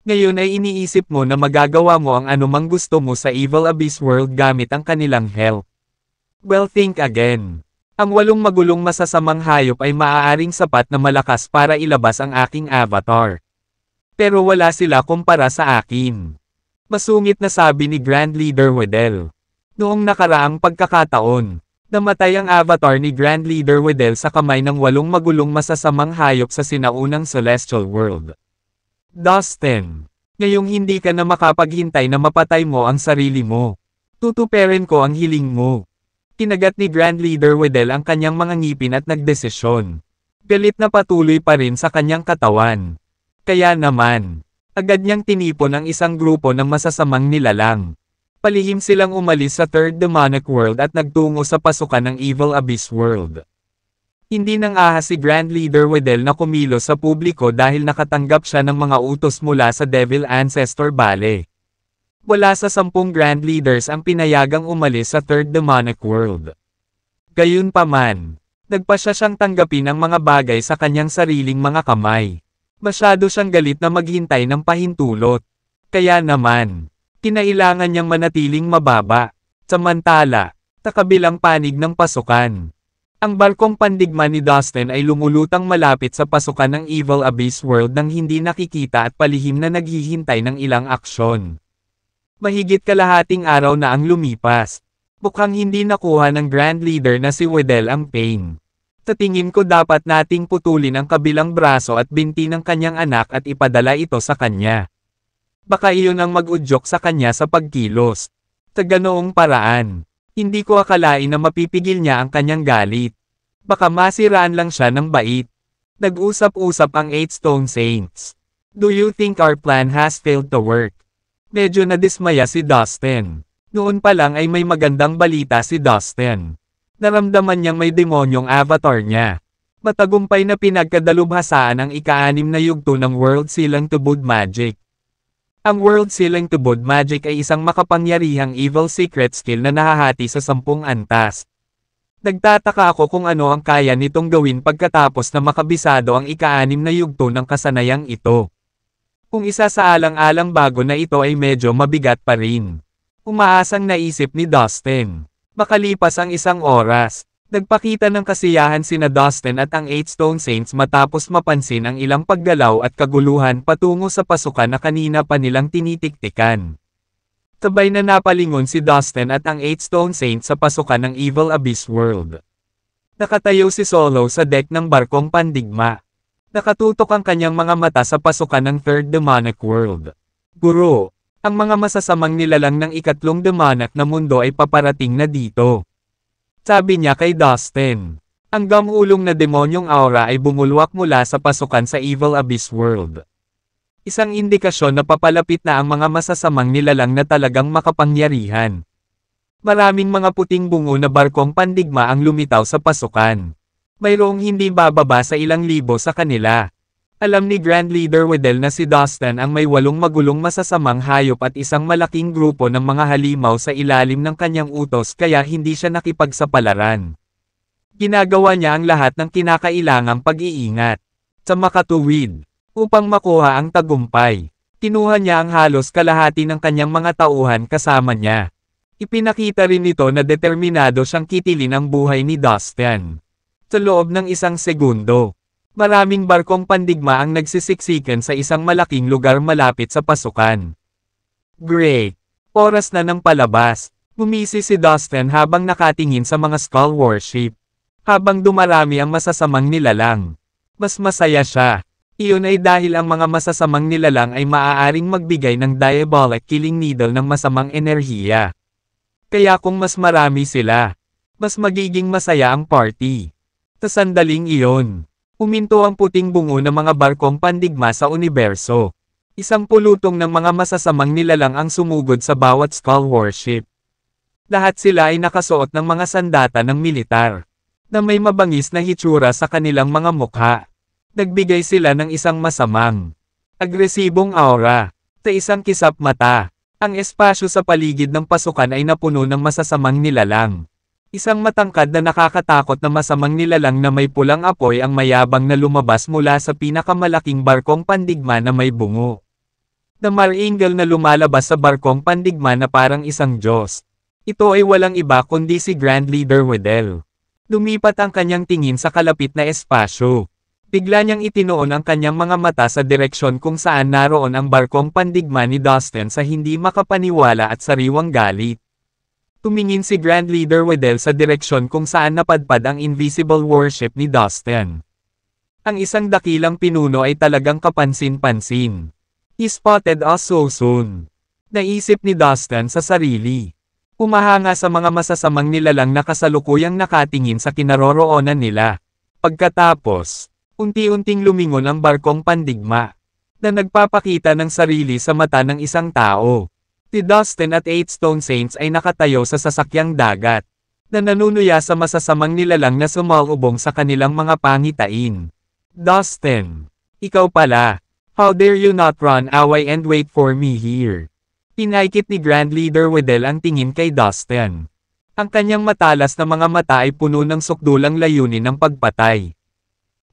Ngayon ay iniisip mo na magagawa mo ang anumang gusto mo sa Evil Abyss World gamit ang kanilang help. Well, think again. Ang 8 magulong masasamang hayop ay maaaring sapat na malakas para ilabas ang aking avatar. Pero wala sila kumpara sa akin. Masungit na sabi ni Grand Leader Wedel. Noong nakaraang pagkakataon, namatay ang avatar ni Grand Leader Wedel sa kamay ng 8 magulong masasamang hayop sa sinaunang Celestial World. Dustin, ngayong hindi ka na makapaghintay na mapatay mo ang sarili mo. Tutuperin ko ang hiling mo. Kinagat ni Grand Leader Wedel ang kanyang mga ngipin at nagdesisyon. Galit na patuloy pa rin sa kanyang katawan. Kaya naman, agad niyang tinipon ang isang grupo ng masasamang nilalang. Palihim silang umalis sa Third Demonic World at nagtungo sa pasukan ng Evil Abyss World. Hindi nang ahas si Grand Leader Wedel na kumilos sa publiko dahil nakatanggap siya ng mga utos mula sa Devil Ancestor Bale. Wala sa 10 Grand Leaders ang pinayagang umalis sa Third Demonic World. Gayunpaman, nagpasya siyang tanggapin ang mga bagay sa kanyang sariling mga kamay. Masyado siyang galit na maghintay ng pahintulot. Kaya naman, kinailangan niyang manatiling mababa. Samantala, sa kabilang panig ng pasukan, ang barkong pandigma ni Dustin ay lumulutang malapit sa pasukan ng Evil Abyss World nang hindi nakikita at palihim na naghihintay ng ilang aksyon. Mahigit kalahating araw na ang lumipas. Mukhang hindi nakuha ng Grand Leader na si Wedel ang pain. Sa tingin ko dapat nating putulin ang kabilang braso at binti ng kanyang anak at ipadala ito sa kanya. Baka iyon ang mag-udyok sa kanya sa pagkilos. Sa ganoong paraan, hindi ko akalain na mapipigil niya ang kanyang galit. Baka masiraan lang siya ng bait. Nag-usap-usap ang 8 Stone Saints. Do you think our plan has failed to work? Medyo nadismaya si Dustin. Noon pa lang ay may magandang balita si Dustin. Naramdaman niyang may demonyong avatar niya. Matagumpay na pinagkadalubhasaan ang ika-6 na yugto ng World Sealing Tubod Magic. Ang World Sealing Tubod Magic ay isang makapangyarihang evil secret skill na nahahati sa 10 antas. Nagtataka ako kung ano ang kaya nitong gawin pagkatapos na makabisado ang ika-6 na yugto ng kasanayang ito. Kung isa sa alang-alang bago na ito ay medyo mabigat pa rin. Umaasang naisip ni Dustin. Makalipas ang 1 oras, nagpakita ng kasiyahan sina Dustin at ang 8 Stone Saints matapos mapansin ang ilang paggalaw at kaguluhan patungo sa pasukan na kanina pa nilang tinitiktikan. Sabay na napalingon si Dustin at ang 8 Stone Saints sa pasukan ng Evil Abyss World. Nakatayo si Solo sa deck ng barkong pandigma. Nakatutok ang kanyang mga mata sa pasukan ng Third Demonic World. Guro, ang mga masasamang nilalang ng ikatlong demonic na mundo ay paparating na dito. Sabi niya kay Dustin. Ang gamulong na demonyong aura ay bumulwak mula sa pasukan sa Evil Abyss World. Isang indikasyon na papalapit na ang mga masasamang nilalang na talagang makapangyarihan. Maraming mga puting bungo na barkong pandigma ang lumitaw sa pasukan. Mayroong hindi bababa sa ilang libo sa kanila. Alam ni Grand Leader Wedel na si Dustin ang may 8 magulong masasamang hayop at isang malaking grupo ng mga halimaw sa ilalim ng kanyang utos kaya hindi siya nakipagsapalaran. Ginagawa niya ang lahat ng kinakailangang pag-iingat. Sa makatuwid, upang makuha ang tagumpay, kinuha niya ang halos kalahati ng kanyang mga tauhan kasama niya. Ipinakita rin nito na determinado siyang kitilin ang buhay ni Dustin. Sa loob ng isang segundo, maraming barkong pandigma ang nagsisiksikan sa isang malaking lugar malapit sa pasukan. Great! Oras na ng palabas. Gumisi si Dustin habang nakatingin sa mga skull warship. Habang dumarami ang masasamang nilalang, mas masaya siya. Iyon ay dahil ang mga masasamang nilalang ay maaaring magbigay ng diabolic killing needle ng masamang enerhiya. Kaya kung mas marami sila, mas magiging masaya ang party. Sa sandaling iyon, uminto ang puting bungo ng mga barkong pandigma sa universo. Isang pulutong ng mga masasamang nilalang ang sumugod sa bawat skull warship. Lahat sila ay nakasuot ng mga sandata ng militar, na may mabangis na hitsura sa kanilang mga mukha. Nagbigay sila ng isang masamang, agresibong aura. Sa isang kisap mata, ang espasyo sa paligid ng pasukan ay napuno ng masasamang nilalang. Isang matangkad na nakakatakot na masamang nilalang na may pulang apoy ang mayabang na lumabas mula sa pinakamalaking barkong pandigma na may bungo. The Maringal na lumalabas sa barkong pandigma na parang isang Diyos. Ito ay walang iba kundi si Grand Leader Wedel. Lumipat ang kanyang tingin sa kalapit na espasyo. Bigla niyang itinoon ang kanyang mga mata sa direksyon kung saan naroon ang barkong pandigma ni Dustin sa hindi makapaniwala at sariwang galit. Tumingin si Grand Leader Wedel sa direksyon kung saan napadpad ang invisible warship ni Dustin. Ang isang dakilang pinuno ay talagang kapansin-pansin. He spotted us so soon. Naisip ni Dustin sa sarili. Umahanga sa mga masasamang nilalang na kasalukuyang nakatingin sa kinaroroonan nila. Pagkatapos, unti-unting lumingon ang barkong pandigma, na nagpapakita ng sarili sa mata ng isang tao. Si Dustin at 8 Stone Saints ay nakatayo sa sasakyang dagat, na nanunuya sa masasamang nilalang na sumalubong sa kanilang mga pangitain. Dustin, ikaw pala. How dare you not run away and wait for me here? Pinaikit ni Grand Leader Wedel ang tingin kay Dustin. Ang kanyang matalas na mga mata ay puno ng sukdulang layunin ng pagpatay.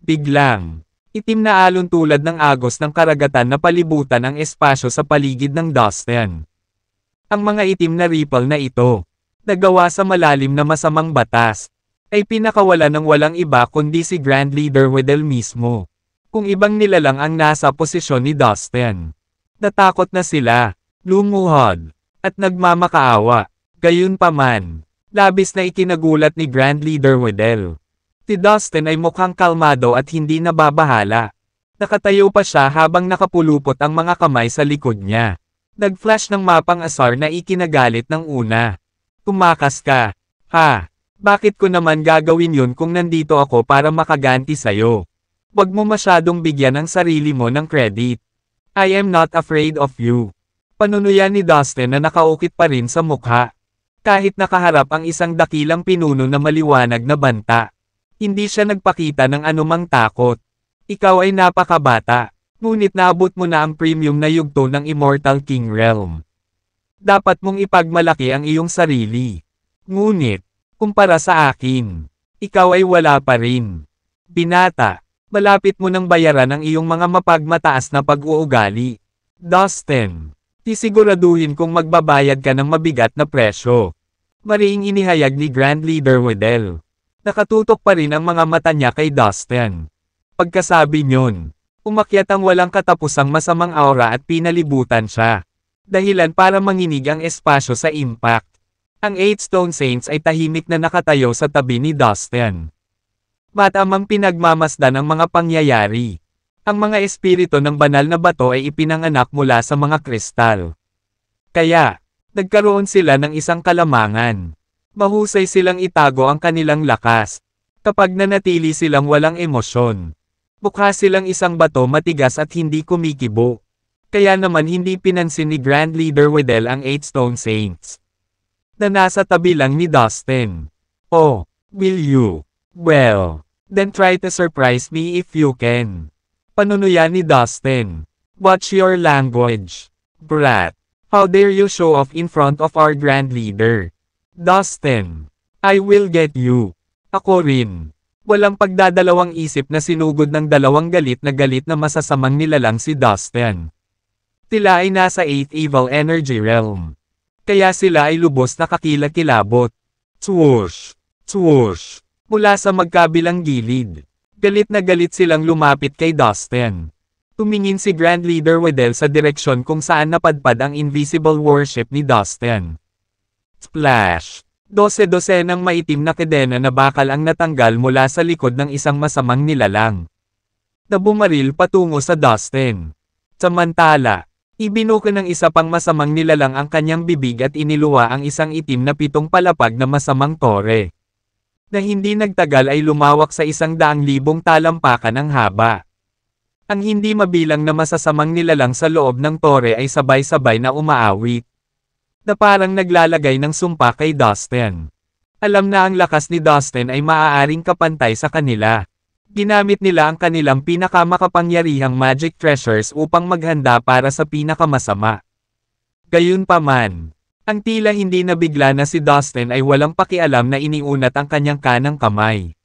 Biglang, itim na alon tulad ng agos ng karagatan na palibutan ang espasyo sa paligid ng Dustin. Ang mga itim na ripple na ito, nagawa sa malalim na masamang batas, ay pinakawala ng walang iba kundi si Grand Leader Wedel mismo. Kung ibang nilalang ang nasa posisyon ni Dustin. Natakot na sila, lumuhod, at nagmamakaawa. Gayunpaman, labis na ikinagulat ni Grand Leader Wedel. Si Dustin ay mukhang kalmado at hindi nababahala. Nakatayo pa siya habang nakapulupot ang mga kamay sa likod niya. Nag-flash ng mapang asar na ikinagalit ng una. Tumakas ka. Ha? Bakit ko naman gagawin yun kung nandito ako para makaganti sa'yo? Huwag mo masyadong bigyan ang sarili mo ng credit. I am not afraid of you. Panunuyan ni Dustin na nakaukit pa rin sa mukha. Kahit nakaharap ang isang dakilang pinuno na maliwanag na banta. Hindi siya nagpakita ng anumang takot. Ikaw ay napakabata. Ngunit naabot mo na ang premium na yugto ng Immortal King Realm. Dapat mong ipagmalaki ang iyong sarili. Ngunit, kumpara sa akin, ikaw ay wala pa rin. Binata. Malapit mo nang bayaran ang iyong mga mapagmataas na pag-uugali. Dustin, sisiguraduhin kong magbabayad ka ng mabigat na presyo. Mariing inihayag ni Grand Leader Wedel. Nakatutok pa rin ang mga mata niya kay Dustin. Pagkasabi niyon, umakyat ang walang katapusang masamang aura at pinalibutan siya. Dahilan para manginig ang espasyo sa impact. Ang 8 Stone Saints ay tahimik na nakatayo sa tabi ni Dustin. Matamang pinagmamasdan ang mga pangyayari. Ang mga espiritu ng banal na bato ay ipinanganak mula sa mga kristal. Kaya, nagkaroon sila ng isang kalamangan. Mahusay silang itago ang kanilang lakas. Kapag nanatili silang walang emosyon. Mukha silang isang bato matigas at hindi kumikibo. Kaya naman hindi pinansin ni Grand Leader Wedel ang 8 Stone Saints. na nasa tabi lang ni Dustin. Oh, will you? Well, then try to surprise me if you can. Panunuya ni Dustin. Watch your language. Brat. How dare you show off in front of our grand leader? Dustin. I will get you. Ako rin. Walang pagdadalawang isip na sinugod ng dalawang galit na masasamang nilalang si Dustin. Sila ay nasa 8th Evil Energy Realm. Kaya sila ay lubos na kakilakilabot. Swoosh! Swoosh! Mula sa magkabilang gilid. Galit na galit silang lumapit kay Dustin. Tumingin si Grand Leader Wedel sa direksyon kung saan napadpad ang invisible warship ni Dustin. Splash! 12 ng maitim na kedena na bakal ang natanggal mula sa likod ng isang masamang nilalang. Na bumaril patungo sa Dustin. Samantala, ibinuka ng isa pang masamang nilalang ang kanyang bibig at iniluwa ang isang itim na 7 palapag na masamang tore. Na hindi nagtagal ay lumawak sa 100,000 talampakan ang haba. Ang hindi mabilang na masasamang nilalang sa loob ng tore ay sabay-sabay na umaawit. Na parang naglalagay ng sumpa kay Dustin. Alam na ang lakas ni Dustin ay maaaring kapantay sa kanila. Ginamit nila ang kanilang pinakamakapangyarihang magic treasures upang maghanda para sa pinakamasama. Gayunpaman, ang tila hindi nabigla na si Dustin ay walang pakialam na iniunat ang kanyang kanang kamay.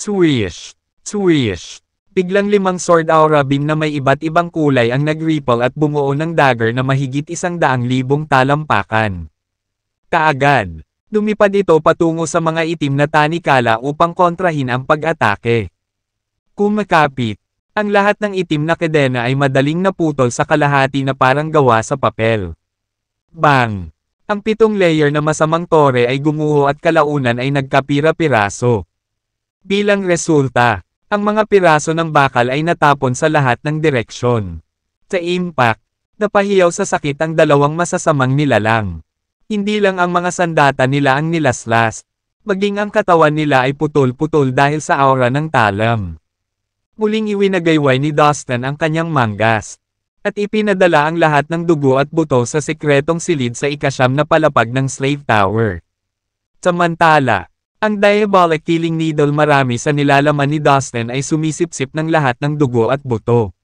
Swish! Swish! Biglang 5 sword aura beam na may iba't ibang kulay ang nag-ripple at bumuo ng dagger na mahigit 100,000 talampakan. Kaagad, lumipad ito patungo sa mga itim na tanikala upang kontrahin ang pag-atake. Kumakapit, ang lahat ng itim na kedena ay madaling naputol sa kalahati na parang gawa sa papel. Bang! Ang 7 layer na masamang tore ay gumuho at kalaunan ay nagkapira-piraso. Bilang resulta, ang mga piraso ng bakal ay natapon sa lahat ng direksyon. Sa impact, napahiyaw sa sakit ang dalawang masasamang nilalang. Hindi lang ang mga sandata nila ang nilaslas, maging ang katawan nila ay putol-putol dahil sa aura ng talam. Muling iwinagayway ni Dustin ang kanyang manggas, at ipinadala ang lahat ng dugo at buto sa sikretong silid sa 9 na palapag ng Slave Tower. Samantala, ang diabolic killing needle marami sa nilalaman ni Dustin ay sumisipsip ng lahat ng dugo at buto.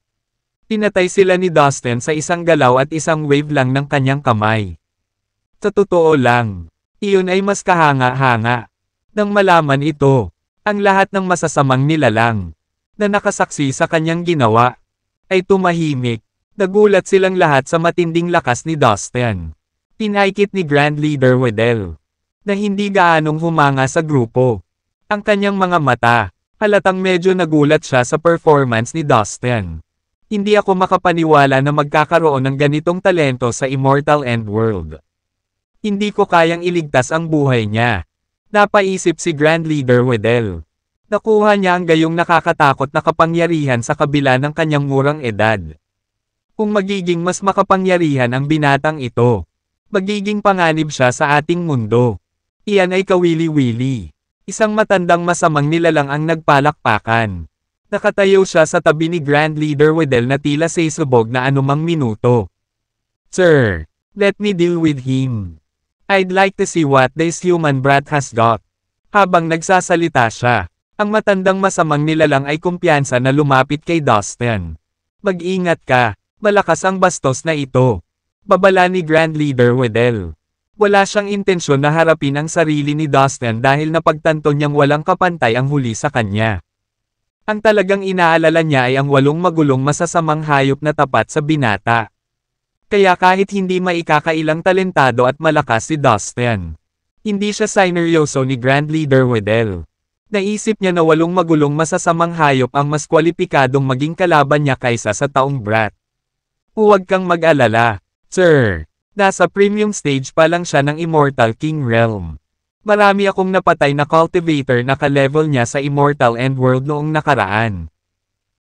Pinatay sila ni Dustin sa isang galaw at isang wave lang ng kanyang kamay. Sa totoo lang, iyon ay mas kahanga-hanga. Nang malaman ito, ang lahat ng masasamang nilalang, na nakasaksi sa kanyang ginawa, ay tumahimik. Nagulat silang lahat sa matinding lakas ni Dustin. Pinaikit ni Grand Leader Wedel, na hindi gaanong humanga sa grupo. Ang kanyang mga mata, halatang medyo nagulat siya sa performance ni Dustin. Hindi ako makapaniwala na magkakaroon ng ganitong talento sa Immortal Endworld. Hindi ko kayang iligtas ang buhay niya. Napaisip si Grand Leader Wedel. Nakuha niya ang gayong nakakatakot na kapangyarihan sa kabila ng kanyang murang edad. Kung magiging mas makapangyarihan ang binatang ito, magiging panganib siya sa ating mundo. Iyan ay kawili-wili. Isang matandang masamang nilalang ang nagpalakpakan. Nakatayo siya sa tabi ni Grand Leader Wedel na tila sasabog na anumang minuto. Sir, let me deal with him. I'd like to see what this human brat has got. Habang nagsasalita siya, ang matandang masamang nilalang ay kumpiyansa na lumapit kay Dustin. Mag-ingat ka, malakas ang bastos na ito. Babala ni Grand Leader Wedel. Wala siyang intensyon na harapin ang sarili ni Dustin dahil napagtanto niyang walang kapantay ang huli sa kanya. Ang talagang inaalala niya ay ang 8 magulong masasamang hayop na tapat sa binata. Kaya kahit hindi maikakailang talentado at malakas si Dustin, hindi siya sineryoso ni Grand Leader Wedel. Naisip niya na 8 magulong masasamang hayop ang mas kwalipikadong maging kalaban niya kaysa sa taong brat. Huwag kang mag-alala, sir. Nasa premium stage pa lang siya ng Immortal King Realm. Marami akong napatay na cultivator na ka-level niya sa Immortal Endworld noong nakaraan.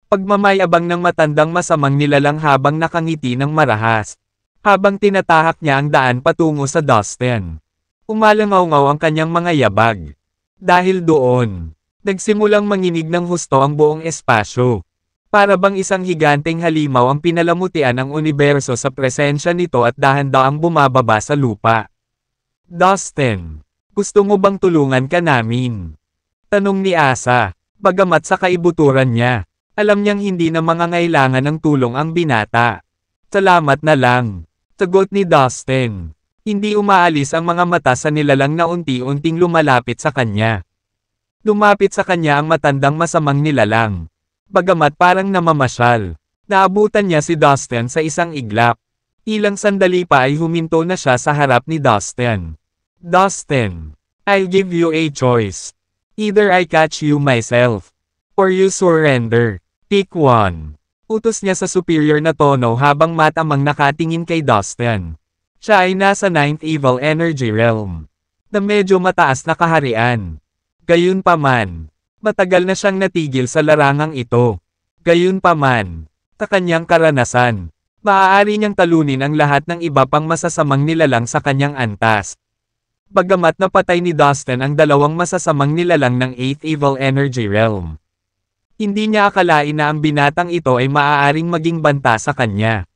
Pagmamayabang ng matandang masamang nilalang habang nakangiti ng marahas. Habang tinatahak niya ang daan patungo sa Dustin. Umalangaw-ngaw ang kanyang mga yabag. Dahil doon, nagsimulang manginig ng husto ang buong espasyo. Para bang isang higanteng halimaw ang pinalamutian ang universo sa presensya nito at dahan-daang bumababa sa lupa. Dustin, gusto mo bang tulungan ka namin? Tanong ni Asa, bagamat sa kaibuturan niya, alam niyang hindi na mangangailangan ng tulong ang binata. Salamat na lang. Sagot ni Dustin. Hindi umaalis ang mga mata sa nilalang na unti-unting lumalapit sa kanya. Lumapit sa kanya ang matandang masamang nilalang. Bagamat parang namamasyal, naabutan niya si Dustin sa isang iglap. Ilang sandali pa ay huminto na siya sa harap ni Dustin. Dustin, I'll give you a choice. Either I catch you myself, or you surrender. Pick one. Utos niya sa superior na tono habang matamang nakatingin kay Dustin. Siya ay nasa 9th Evil Energy Realm, na medyo mataas na kaharian. Gayunpaman, matagal na siyang natigil sa larangang ito. Gayunpaman, sa kanyang karanasan, maaari niyang talunin ang lahat ng iba pang masasamang nilalang sa kanyang antas. Bagamat napatay ni Dustin ang dalawang masasamang nilalang ng 8th Evil Energy Realm, hindi niya akalain na ang binatang ito ay maaaring maging banta sa kanya.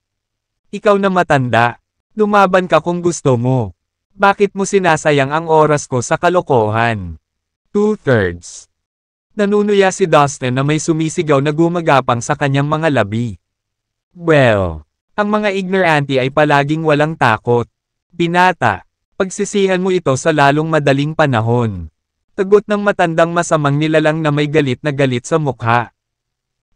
Ikaw na matanda, lumaban ka kung gusto mo. Bakit mo sinasayang ang oras ko sa kalokohan? 2/3. Nanunuya si Dustin na may sumisigaw na gumagapang sa kanyang mga labi. Well, ang mga ignorante ay palaging walang takot. Binata, pagsisihan mo ito sa lalong madaling panahon. Tagot ng matandang masamang nilalang na may galit sa mukha.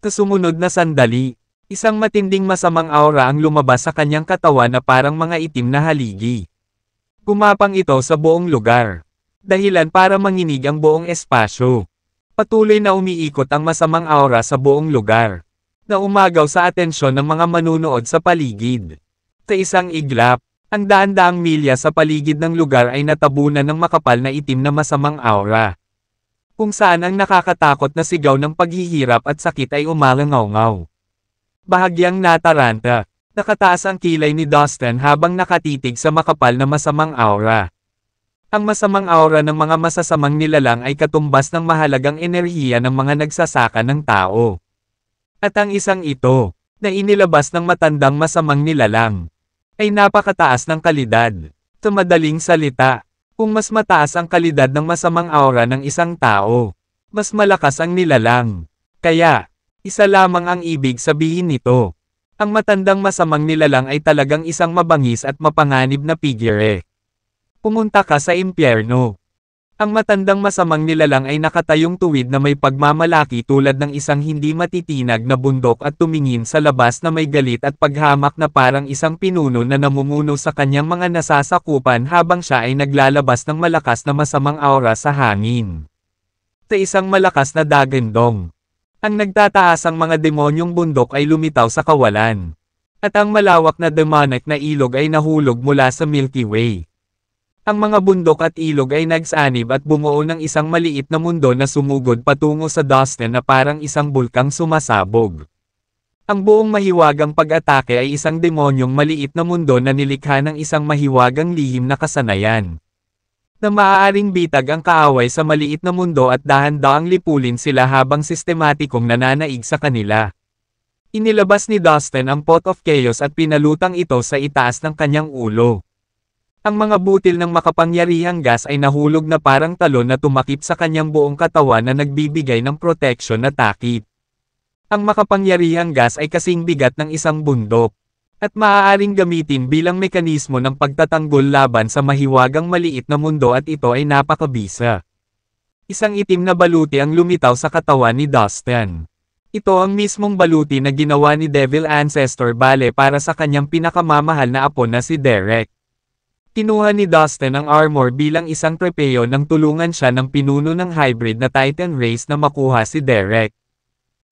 Sa sumunod na sandali, isang matinding masamang aura ang lumabas sa kanyang katawan na parang mga itim na haligi. Gumapang ito sa buong lugar. Dahilan para manginig ang buong espasyo. Patuloy na umiikot ang masamang aura sa buong lugar, na umagaw sa atensyon ng mga manunood sa paligid. Sa isang iglap, ang daan-daang milya sa paligid ng lugar ay natabunan ng makapal na itim na masamang aura. Kung saan ang nakakatakot na sigaw ng paghihirap at sakit ay umalangaw-ngaw. Bahagyang nataranta, nakataas ang kilay ni Dustin habang nakatitig sa makapal na masamang aura. Ang masamang aura ng mga masasamang nilalang ay katumbas ng mahalagang enerhiya ng mga nagsasaka ng tao. At ang isang ito, na inilabas ng matandang masamang nilalang, ay napakataas ng kalidad. Sa madaling salita, kung mas mataas ang kalidad ng masamang aura ng isang tao, mas malakas ang nilalang. Kaya, isa lamang ang ibig sabihin nito. Ang matandang masamang nilalang ay talagang isang mabangis at mapanganib na figure. Pumunta ka sa impyerno. Ang matandang masamang nilalang ay nakatayong tuwid na may pagmamalaki tulad ng isang hindi matitinag na bundok at tumingin sa labas na may galit at paghamak na parang isang pinuno na namumuno sa kanyang mga nasasakupan habang siya ay naglalabas ng malakas na masamang aura sa hangin. Sa isang malakas na dagandong, ang nagtataasang mga demonyong bundok ay lumitaw sa kawalan. At ang malawak na demonic na ilog ay nahulog mula sa Milky Way. Ang mga bundok at ilog ay nagsanib at bumuo ng isang maliit na mundo na sumugod patungo sa Dustin na parang isang bulkang sumasabog. Ang buong mahiwagang pag-atake ay isang demonyong maliit na mundo na nilikha ng isang mahiwagang lihim na kasanayan, na maaaring bitag ang kaaway sa maliit na mundo at dahan-daang lipulin sila habang sistematikong nananaig sa kanila. Inilabas ni Dustin ang Pot of Chaos at pinalutang ito sa itaas ng kanyang ulo. Ang mga butil ng makapangyarihang gas ay nahulog na parang talon na tumakip sa kanyang buong katawan na nagbibigay ng proteksyon na takip. Ang makapangyarihang gas ay kasing bigat ng isang bundok, at maaaring gamitin bilang mekanismo ng pagtatanggol laban sa mahiwagang maliit na mundo at ito ay napakabisa. Isang itim na baluti ang lumitaw sa katawan ni Dustin. Ito ang mismong baluti na ginawa ni Devil Ancestor Bale para sa kanyang pinakamamahal na apo na si Derek. Kinuha ni Dustin ang armor bilang isang trepeyo nang tulungan siya ng pinuno ng hybrid na Titan race na makuha si Derek.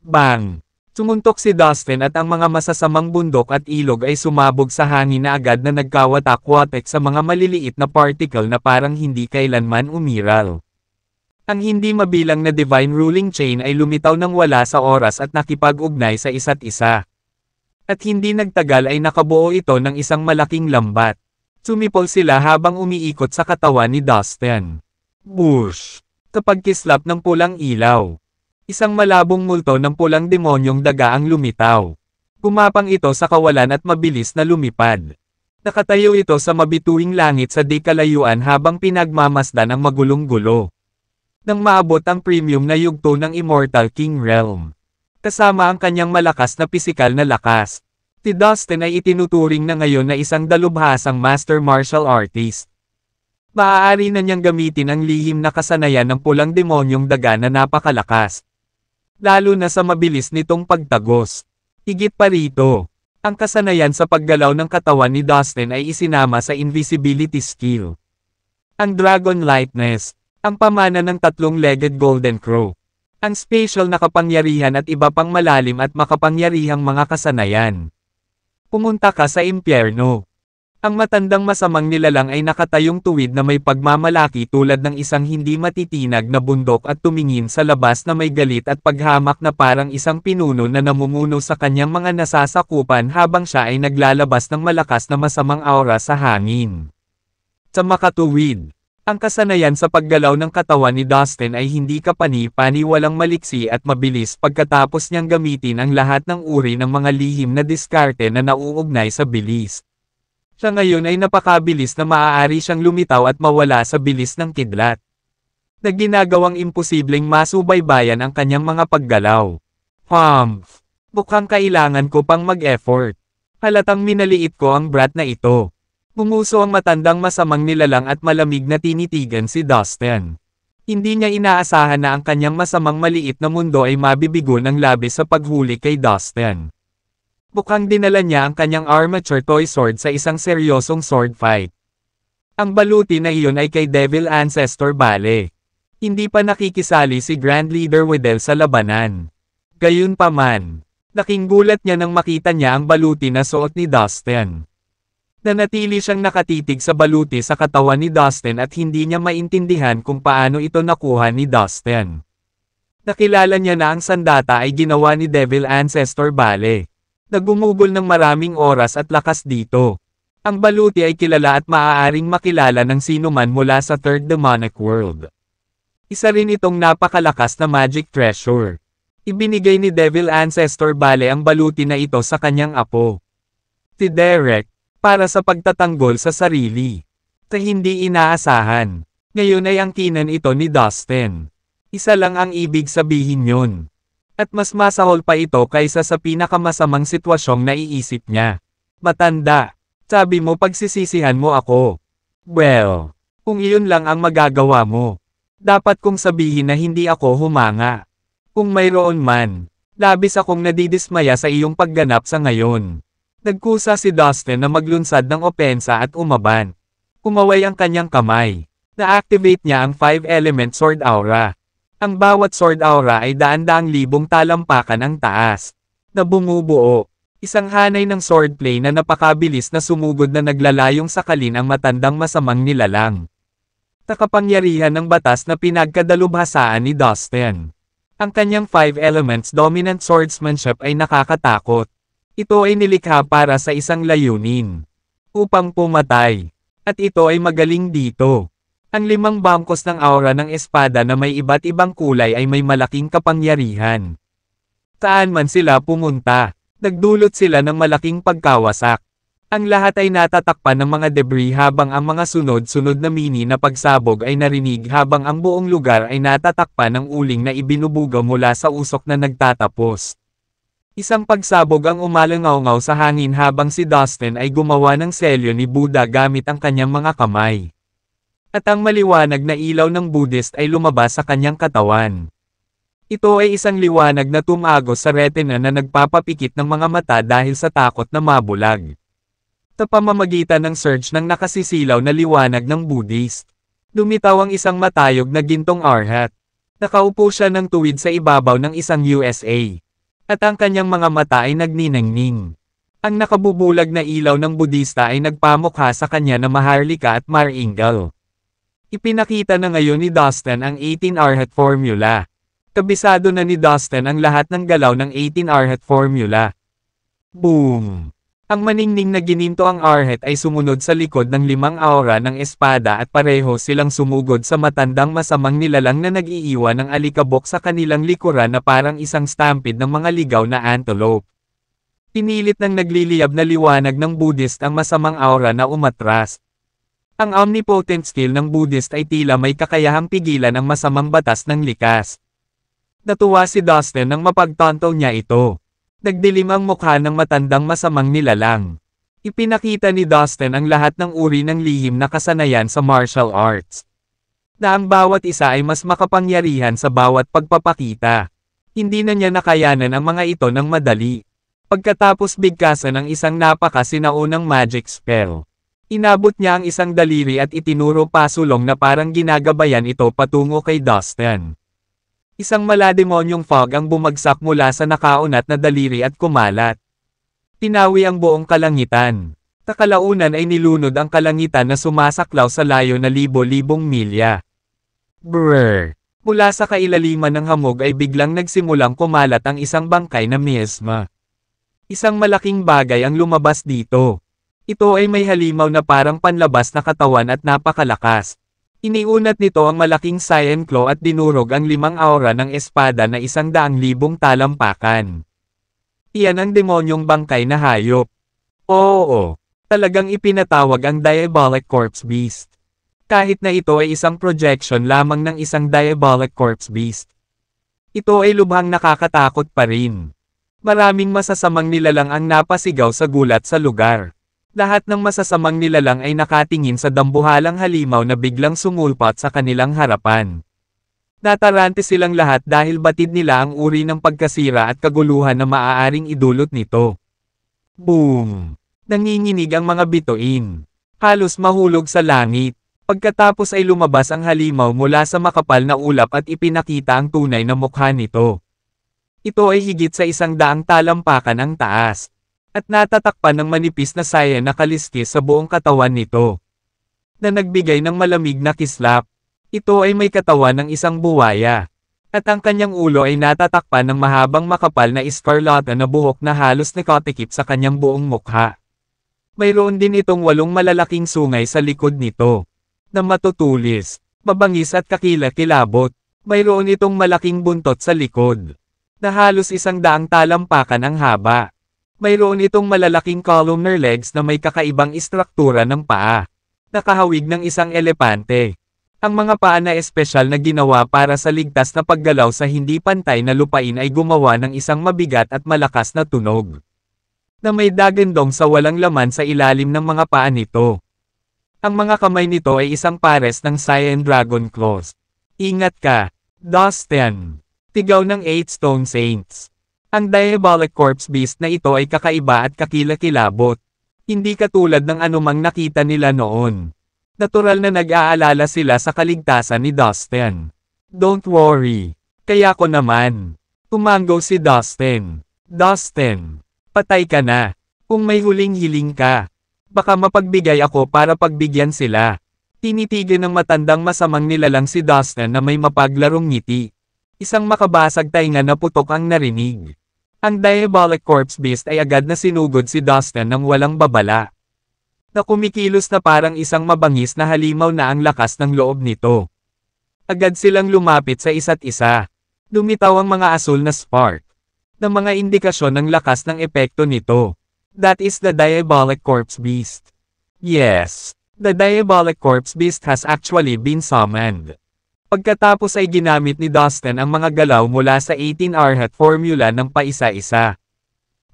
Bang! Sumuntok si Dustin at ang mga masasamang bundok at ilog ay sumabog sa hangin na agad na nagkawatak-watek sa mga maliliit na particle na parang hindi kailanman umiral. Ang hindi mabilang na divine ruling chain ay lumitaw ng wala sa oras at nakipag-ugnay sa isa't isa. At hindi nagtagal ay nakabuo ito ng isang malaking lambat. Sumipol sila habang umiikot sa katawan ni Dustin. Bush! Sa pagkislap ng pulang ilaw, isang malabong multo ng pulang demonyong daga ang lumitaw. Gumapang ito sa kawalan at mabilis na lumipad. Nakatayo ito sa mabituing langit sa di kalayuan habang pinagmamasdan ang magulong gulo. Nang maabot ang premium na yugto ng Immortal King Realm. Kasama ang kanyang malakas na pisikal na lakas. Si Dustin ay itinuturing na ngayon na isang dalubhasang master martial artist. Maaari na niyang gamitin ang lihim na kasanayan ng pulang demonyong daga na napakalakas. Lalo na sa mabilis nitong pagtagos. Higit pa rito, ang kasanayan sa paggalaw ng katawan ni Dustin ay isinama sa invisibility skill. Ang Dragon Lightness, ang pamana ng tatlong-legged Golden Crow. Ang spatial na kapangyarihan at iba pang malalim at makapangyarihang mga kasanayan. Pumunta ka sa impyerno. Ang matandang masamang nilalang ay nakatayong tuwid na may pagmamalaki tulad ng isang hindi matitinag na bundok at tumingin sa labas na may galit at paghamak na parang isang pinuno na namumuno sa kanyang mga nasasakupan habang siya ay naglalabas ng malakas na masamang aura sa hangin. Sa makatuwid, ang kasanayan sa paggalaw ng katawan ni Dustin ay hindi kapani-pani walang maliksi at mabilis pagkatapos niyang gamitin ang lahat ng uri ng mga lihim na diskarte na nauugnay sa bilis. Siya ngayon ay napakabilis na maaari siyang lumitaw at mawala sa bilis ng kidlat. Na ginagawang imposibleng masubaybayan ang kanyang mga paggalaw. Mukhang kailangan ko pang mag-effort. Halatang minaliit ko ang brat na ito. Pumuso ang matandang masamang nilalang at malamig na tinitigan si Dustin. Hindi niya inaasahan na ang kanyang masamang maliit na mundo ay mabibigo ng labis sa paghuli kay Dustin. Mukhang dinala niya ang kanyang armature toy sword sa isang seryosong sword fight. Ang baluti na iyon ay kay Devil Ancestor Bale. Hindi pa nakikisali si Grand Leader Wedel sa labanan. Gayunpaman, laking gulat niya nang makita niya ang baluti na suot ni Dustin. Nanatili siyang nakatitig sa baluti sa katawan ni Dustin at hindi niya maintindihan kung paano ito nakuha ni Dustin. Nakilala niya na ang sandata ay ginawa ni Devil Ancestor Bale. Nagumugol ng maraming oras at lakas dito. Ang baluti ay kilala at maaaring makilala ng sinuman mula sa Third Demonic World. Isa rin itong napakalakas na magic treasure. Ibinigay ni Devil Ancestor Bale ang baluti na ito sa kanyang apo, si Derek, para sa pagtatanggol sa sarili. Sa hindi inaasahan. Ngayon ay angkinan ito ni Dustin. Isa lang ang ibig sabihin yun. At mas masahol pa ito kaysa sa pinakamasamang sitwasyong naiisip niya. Matanda, sabi mo pagsisisihan mo ako. Well, kung iyon lang ang magagawa mo, dapat kong sabihin na hindi ako humanga. Kung mayroon man, labis akong nadidismaya sa iyong pagganap sa ngayon. Nagkusa si Dustin na maglunsad ng opensa at umaban. Kumaway ang kanyang kamay. Na-activate niya ang 5-element sword aura. Ang bawat sword aura ay daan-daang libong talampakan ang taas. Na bumubuo. Isang hanay ng swordplay na napakabilis na sumugod na naglalayong sakalin ang matandang masamang nilalang. Takapangyarihan ng batas na pinagkadalubhasaan ni Dustin. Ang kanyang 5 elements dominant swordsmanship ay nakakatakot. Ito ay nilikha para sa isang layunin. Upang pumatay. At ito ay magaling dito. Ang 5 bangkos ng aura ng espada na may iba't ibang kulay ay may malaking kapangyarihan. Saan man sila pumunta, nagdulot sila ng malaking pagkawasak. Ang lahat ay natatakpan ng mga debris habang ang mga sunod-sunod na mini na pagsabog ay narinig habang ang buong lugar ay natatakpan ng uling na ibinubuga mula sa usok na nagtatapos. Isang pagsabog ang umalangaw-ngaw sa hangin habang si Dustin ay gumawa ng selyo ni Buddha gamit ang kanyang mga kamay. At ang maliwanag na ilaw ng Buddhist ay lumabas sa kanyang katawan. Ito ay isang liwanag na tumagos sa retina na nagpapapikit ng mga mata dahil sa takot na mabulag. Sa pamamagitan ng surge ng nakasisilaw na liwanag ng Buddhist, lumitaw ang isang matayog na gintong arhat. Nakaupo siya ng tuwid sa ibabaw ng isang USA. At ang kanyang mga mata ay nagniningning. Ang nakabubulag na ilaw ng Budista ay nagpamukha sa kanya na maharlika at maringal. Ipinakita na ngayon ni Dustin ang 18 Arhat Formula. Kabisado na ni Dustin ang lahat ng galaw ng 18 Arhat Formula. Boom! Ang maningning na gininto ang Arhat ay sumunod sa likod ng 5 aura ng espada at pareho silang sumugod sa matandang masamang nilalang na nag-iiwan ng alikabok sa kanilang likuran na parang isang stampede ng mga ligaw na antelope. Pinilit ng nagliliyab na liwanag ng Buddhist ang masamang aura na umatras. Ang omnipotent skill ng Buddhist ay tila may kakayahang pigilan ang masamang batas ng likas. Natuwa si Dustin nang mapagtanto niya ito. Nagdilim ang mukha ng matandang masamang nilalang. Ipinakita ni Dustin ang lahat ng uri ng lihim na kasanayan sa martial arts. Na ang bawat isa ay mas makapangyarihan sa bawat pagpapakita. Hindi na niya nakayanan ang mga ito ng madali. Pagkatapos bigkasan ng isang napakasinaunang magic spell. Inabot niya ang isang daliri at itinuro pasulong na parang ginagabayan ito patungo kay Dustin. Isang malademonyong fog ang bumagsak mula sa nakaunat na daliri at kumalat. Tinawi ang buong kalangitan. Takalaunan ay nilunod ang kalangitan na sumasaklaw sa layo na libo-libong milya. Brrr! Mula sa kailaliman ng hamog ay biglang nagsimulang kumalat ang isang bangkay na miasma. Isang malaking bagay ang lumabas dito. Ito ay may halimaw na parang panlabas na katawan at napakalakas. Iniunat nito ang malaking cyan claw at dinurog ang 5 aura ng espada na 100,000 talampakan. Iyan ang demonyong bangkay na hayop. Oo, talagang ipinatawag ang Diabolic Corpse Beast. Kahit na ito ay isang projection lamang ng isang Diabolic Corpse Beast. Ito ay lubhang nakakatakot pa rin. Maraming masasamang nilalang ang napasigaw sa gulat sa lugar. Lahat ng masasamang nilalang ay nakatingin sa dambuhalang halimaw na biglang sumulpat sa kanilang harapan. Natarante silang lahat dahil batid nila ang uri ng pagkasira at kaguluhan na maaaring idulot nito. Boom! Nanginginig ang mga bituin. Halos mahulog sa langit. Pagkatapos ay lumabas ang halimaw mula sa makapal na ulap at ipinakita ang tunay na mukha nito. Ito ay higit sa 100 talampakan ang taas. At natatakpan ng manipis na saya na kaliskis sa buong katawan nito. Na nagbigay ng malamig na kislap. Ito ay may katawan ng isang buwaya. At ang kanyang ulo ay natatakpan ng mahabang makapal na eskarlata na buhok na halos nakatikip sa kanyang buong mukha. Mayroon din itong 8 malalaking sungay sa likod nito. Na matutulis, mabangis at kakilakilabot. Mayroon itong malaking buntot sa likod. Na halos 100 talampakan ang haba. Mayroon itong malalaking columnar legs na may kakaibang istruktura ng paa. Nakahawig ng isang elepante. Ang mga paa na espesyal na ginawa para sa ligtas na paggalaw sa hindi pantay na lupain ay gumawa ng isang mabigat at malakas na tunog. Na may dagandong sa walang laman sa ilalim ng mga paa nito. Ang mga kamay nito ay isang pares ng cyan dragon claws. Ingat ka, Dustin! Tigaw ng 8 Stone Saints. Ang Diabolic Corpse Beast na ito ay kakaiba at kakilakilabot. Hindi katulad ng anumang nakita nila noon. Natural na nag-aalala sila sa kaligtasan ni Dustin. Don't worry. Kaya ko naman. Tumango si Dustin. Dustin, patay ka na. Kung may huling hiling ka, baka mapagbigay ako para pagbigyan sila. Tinitigil ng matandang masamang nilalang si Dustin na may mapaglarong ngiti. Isang makabasag tainga na putok ang narinig. Ang Diabolic Corpse Beast ay agad na sinugod si Dustin ng walang babala. Na kumikilos na parang isang mabangis na halimaw na ang lakas ng loob nito. Agad silang lumapit sa isa't isa. Lumitaw ang mga asul na spark. Na mga indikasyon ng lakas ng epekto nito. That is the Diabolic Corpse Beast. Yes, the Diabolic Corpse Beast has actually been summoned. Pagkatapos ay ginamit ni Dustin ang mga galaw mula sa 18 Arhat formula ng paisa-isa.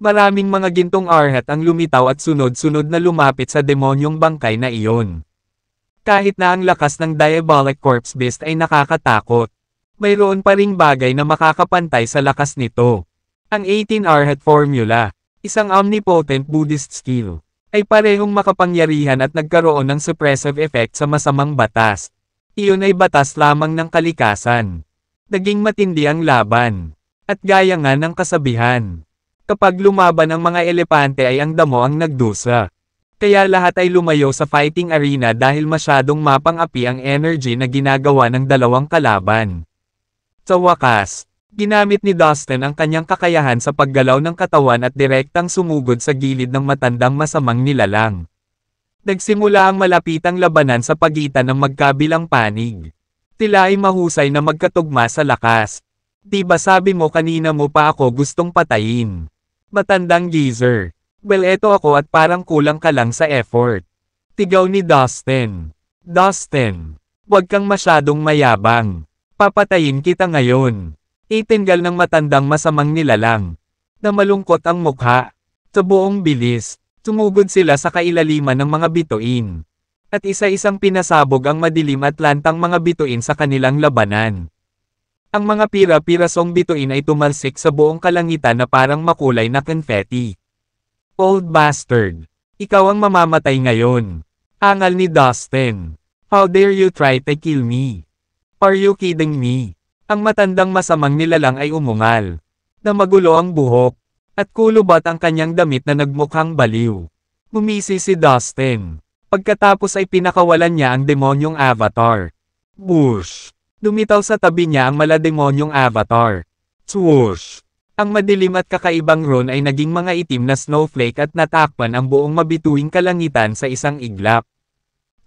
Maraming mga gintong Arhat ang lumitaw at sunod-sunod na lumapit sa demonyong bangkay na iyon. Kahit na ang lakas ng Diabolic Corpse Beast ay nakakatakot, mayroon pa ring bagay na makakapantay sa lakas nito. Ang 18 Arhat formula, isang omnipotent Buddhist skill, ay parehong makapangyarihan at nagkaroon ng suppressive effect sa masamang batas. Iyon ay batas lamang ng kalikasan. Naging matindi ang laban. At gaya nga ng kasabihan. Kapag lumaban ang mga elepante ay ang damo ang nagdusa. Kaya lahat ay lumayo sa fighting arena dahil masyadong mapang-api ang energy na ginagawa ng dalawang kalaban. Sa wakas, ginamit ni Dustin ang kanyang kakayahan sa paggalaw ng katawan at direktang sumugod sa gilid ng matandang masamang nilalang. Nagsimula ang malapitang labanan sa pagitan ng magkabilang panig. Tila ay mahusay na magkatugma sa lakas. Di ba sabi mo kanina mo pa ako gustong patayin? Matandang geezer. Well, eto ako at parang kulang ka lang sa effort. Tigaw ni Dustin. Dustin, huwag kang masyadong mayabang. Papatayin kita ngayon. Itinggal ng matandang masamang nilalang. Na malungkot ang mukha. Sa buong bilis, tumugod sila sa kailaliman ng mga bituin. At isa-isang pinasabog ang madilim at lantang mga bituin sa kanilang labanan. Ang mga pira-pirasong bituin ay tumalsik sa buong kalangitan na parang makulay na confetti. Old bastard! Ikaw ang mamamatay ngayon. Angal ni Dustin. How dare you try to kill me? Are you kidding me? Ang matandang masamang nilalang ay umungal. Na magulo ang buhok. At kulubot ang kanyang damit na nagmukhang baliw. Mumisi si Dustin. Pagkatapos ay pinakawalan niya ang demonyong avatar. Bush! Dumitaw sa tabi niya ang malademonyong avatar. Swoosh! Ang madilim at kakaibang ron ay naging mga itim na snowflake at natakpan ang buong mabituing kalangitan sa isang iglap.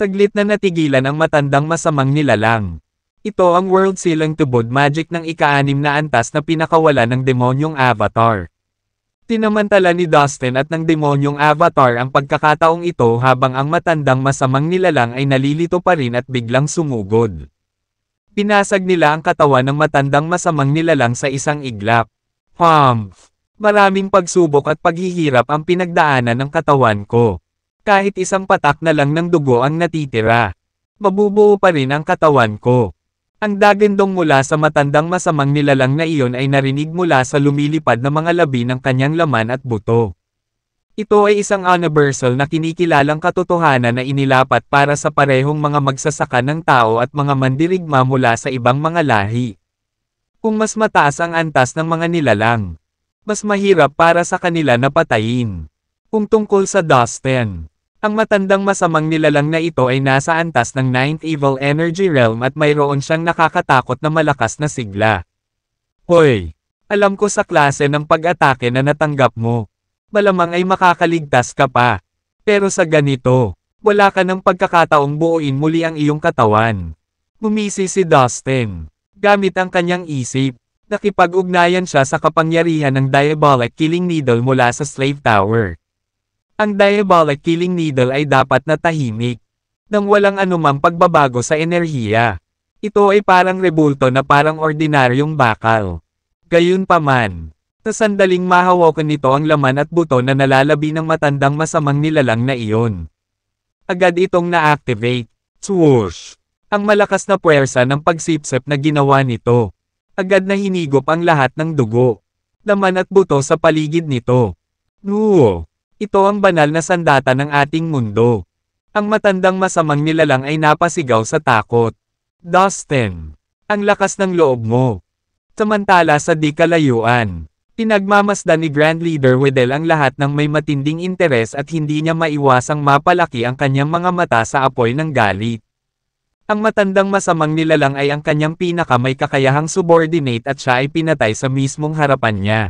Taglit na natigilan ang matandang masamang nilalang. Ito ang World Sealing Tubod Magic ng ika-6 na antas na pinakawala ng demonyong avatar. Tinamantala ni Dustin at ng demonyong avatar ang pagkakataong ito habang ang matandang masamang nilalang ay nalilito pa rin at biglang sumugod. Pinasag nila ang katawan ng matandang masamang nilalang sa isang iglap. Humph! Maraming pagsubok at paghihirap ang pinagdaanan ng katawan ko. Kahit isang patak na lang ng dugo ang natitira. Mabubuo pa rin ang katawan ko. Ang dagandong mula sa matandang masamang nilalang na iyon ay narinig mula sa lumilipad na mga labi ng kanyang laman at buto. Ito ay isang universal na kinikilalang katotohanan na inilapat para sa parehong mga magsasaka ng tao at mga mandirigma mula sa ibang mga lahi. Kung mas mataas ang antas ng mga nilalang, mas mahirap para sa kanila na patayin. Kung tungkol sa Dustin, ang matandang masamang nilalang na ito ay nasa antas ng 9th Evil Energy Realm at mayroon siyang nakakatakot na malakas na sigla. Hoy! Alam ko sa klase ng pag-atake na natanggap mo. Malamang ay makakaligtas ka pa. Pero sa ganito, wala ka ng pagkakataong buuin muli ang iyong katawan. Mumisi si Dustin. Gamit ang kanyang isip, nakipag-ugnayan siya sa kapangyarihan ng Diabolic Killing Needle mula sa Slave Tower. Ang Diabolic Killing Needle ay dapat na tahimik, nang walang anumang pagbabago sa enerhiya. Ito ay parang rebulto na parang ordinaryong bakal. Gayunpaman, sa sandaling mahawakan nito ang laman at buto na nalalabi ng matandang masamang nilalang na iyon. Agad itong na-activate. Swoosh! Ang malakas na puwersa ng pagsipsip na ginawa nito. Agad na hinigop ang lahat ng dugo, laman at buto sa paligid nito. Nuo! Ito ang banal na sandata ng ating mundo. Ang matandang masamang nilalang ay napasigaw sa takot. Dustin! Ang lakas ng loob mo! Samantala sa di kalayuan, pinagmamasdan ni Grand Leader Wedel ang lahat ng may matinding interes at hindi niya maiwasang mapalaki ang kanyang mga mata sa apoy ng galit. Ang matandang masamang nilalang ay ang kanyang may kakayahang subordinate at siya ay pinatay sa mismong harapan niya.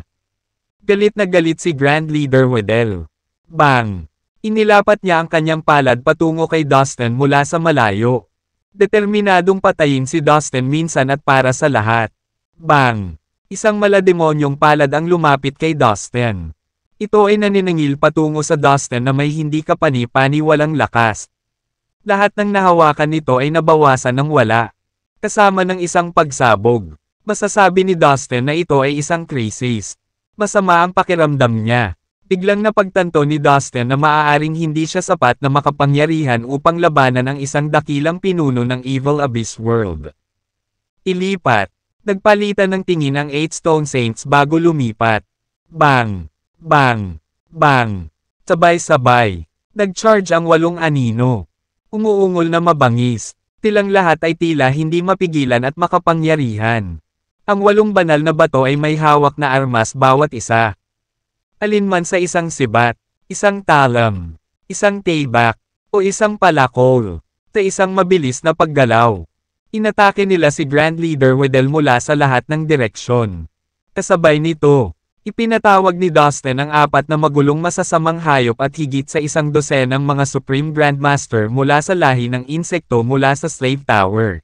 Galit na galit si Grand Leader Wedel. Bang! Inilapat niya ang kanyang palad patungo kay Dustin mula sa malayo. Determinadong patayin si Dustin minsan at para sa lahat. Bang! Isang malademonyong palad ang lumapit kay Dustin. Ito ay naniningil patungo sa Dustin na may hindi kapani-pani walang lakas. Lahat ng nahawakan nito ay nabawasan ng wala. Kasama ng isang pagsabog. Masasabi ni Dustin na ito ay isang crisis. Masama ang pakiramdam niya. Biglang napagtanto ni Dustin na maaaring hindi siya sapat na makapangyarihan upang labanan ang isang dakilang pinuno ng Evil Abyss World. Ilipat. Nagpalitan ng tingin ang 8 Stone Saints bago lumipat. Bang! Bang! Bang! Sabay-sabay. Nag-charge ang 8 anino. Umuungol na mabangis. Tilang lahat ay tila hindi mapigilan at makapangyarihan. Ang 8 banal na bato ay may hawak na armas bawat isa. Alinman sa isang sibat, isang talam, isang taybak, o isang palakol, sa isang mabilis na paggalaw. Inatake nila si Grand Leader Wedel mula sa lahat ng direksyon. Kasabay nito, ipinatawag ni Dustin ang 4 na magulong masasamang hayop at higit sa 100 mga Supreme Grandmaster mula sa lahi ng insekto mula sa Slave Tower.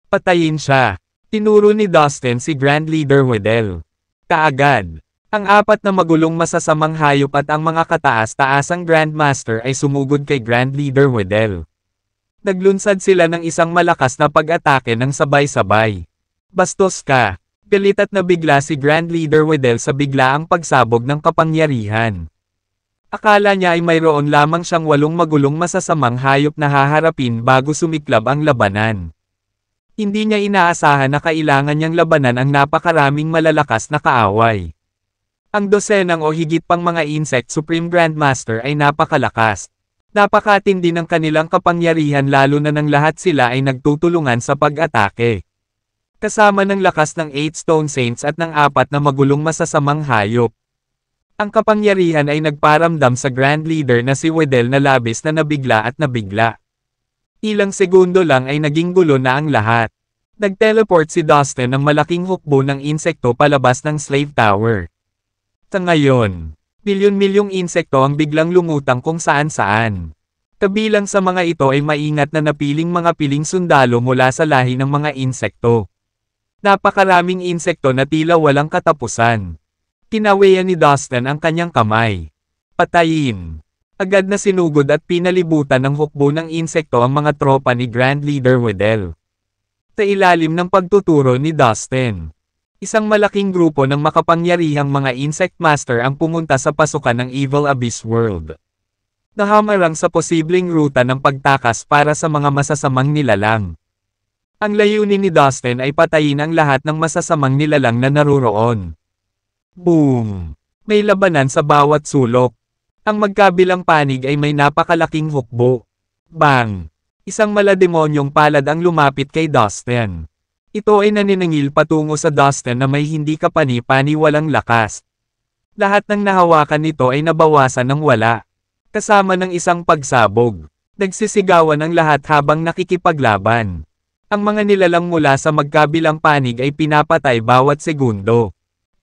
Patayin siya. Tinuro ni Dustin si Grand Leader Wedel. Kaagad, Ang apat na magulong masasamang hayop at ang mga kataas-taasang Grandmaster ay sumugod kay Grand Leader Wedel. Naglunsad sila ng isang malakas na pag-atake ng sabay-sabay. Bastos ka! Galit at nabigla si Grand Leader Wedel sa biglaang pagsabog ng kapangyarihan. Akala niya ay mayroon lamang siyang 8 magulong masasamang hayop na haharapin bago sumiklab ang labanan. Hindi niya inaasahan na kailangan niyang labanan ang napakaraming malalakas na kaaway. Ang dosenang o higit pang mga Insect Supreme Grandmaster ay napakalakas. Napakatindi ng kanilang kapangyarihan lalo na nang lahat sila ay nagtutulungan sa pag-atake. Kasama ng lakas ng 8 Stone Saints at ng 4 na magulong masasamang hayop. Ang kapangyarihan ay nagparamdam sa Grand Leader na si Wedel na labis na nabigla at nabigla. Ilang segundo lang ay naging gulo na ang lahat. Nag-teleport si Dustin ng malaking hukbo ng insekto palabas ng Slave Tower. Sa ngayon, milyon-milyong insekto ang biglang lumutang kung saan-saan. Kabilang sa mga ito ay maingat na napiling mga piling sundalo mula sa lahi ng mga insekto. Napakaraming insekto na tila walang katapusan. Kinaweyan ni Dustin ang kanyang kamay. Patayin. Agad na sinugod at pinalibutan ng hukbo ng insekto ang mga tropa ni Grand Leader Wedel. Sa ilalim ng pagtuturo ni Dustin, isang malaking grupo ng makapangyarihang mga Insect Master ang pumunta sa pasukan ng Evil Abyss World. Nahamarang sa posibleng ruta ng pagtakas para sa mga masasamang nilalang. Ang layunin ni Dustin ay patayin ang lahat ng masasamang nilalang na naruroon. Boom! May labanan sa bawat sulok. Ang magkabilang panig ay may napakalaking hukbo. Bang! Isang malademonyong palad ang lumapit kay Dustin. Ito ay naniningil patungo sa Dustin na may hindi kapani-pani walang lakas. Lahat ng nahawakan nito ay nabawasan ng wala. Kasama ng isang pagsabog. Nagsisigawan ang lahat habang nakikipaglaban. Ang mga nilalang mula sa magkabilang panig ay pinapatay bawat segundo.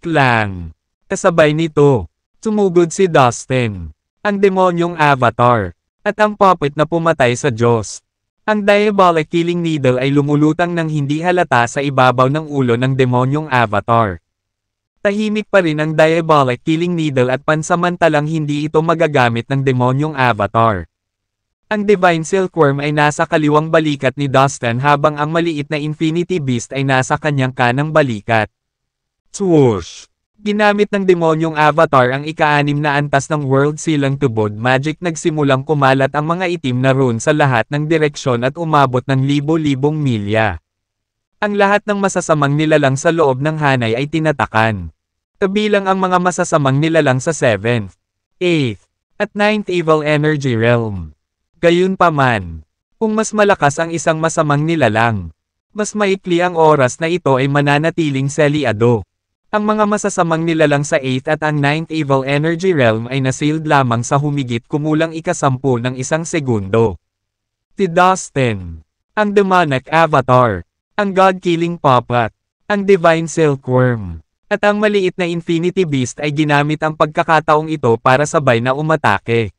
Klang! Kasabay nito, sumugod si Dustin, ang demonyong avatar, at ang puppet na pumatay sa Diyos. Ang Diabolic Killing Needle ay lumulutang ng hindi halata sa ibabaw ng ulo ng demonyong avatar. Tahimik pa rin ang Diabolic Killing Needle at pansamantalang hindi ito magagamit ng demonyong avatar. Ang Divine Silkworm ay nasa kaliwang balikat ni Dustin habang ang maliit na Infinity Beast ay nasa kanyang kanang balikat. Swoosh! Ginamit ng demonyong avatar ang ika-6 na antas ng World Silang Tubod Magic nagsimulang kumalat ang mga itim na rune sa lahat ng direksyon at umabot ng libo-libong milya. Ang lahat ng masasamang nilalang sa loob ng hanay ay tinatakan. Kabilang ang mga masasamang nilalang sa 7th, 8th, at 9th Evil Energy Realm. Gayunpaman, kung mas malakas ang isang masamang nilalang, mas maikli ang oras na ito ay mananatiling selyado. Ang mga masasamang nilalang sa 8th at ang 9th Evil Energy Realm ay nasealed lamang sa humigit kumulang ika-10 ng isang segundo. Si Dustin, ang Demonic Avatar, ang God-Killing Puppet, ang Divine Silkworm, at ang maliit na Infinity Beast ay ginamit ang pagkakataong ito para sabay na umatake.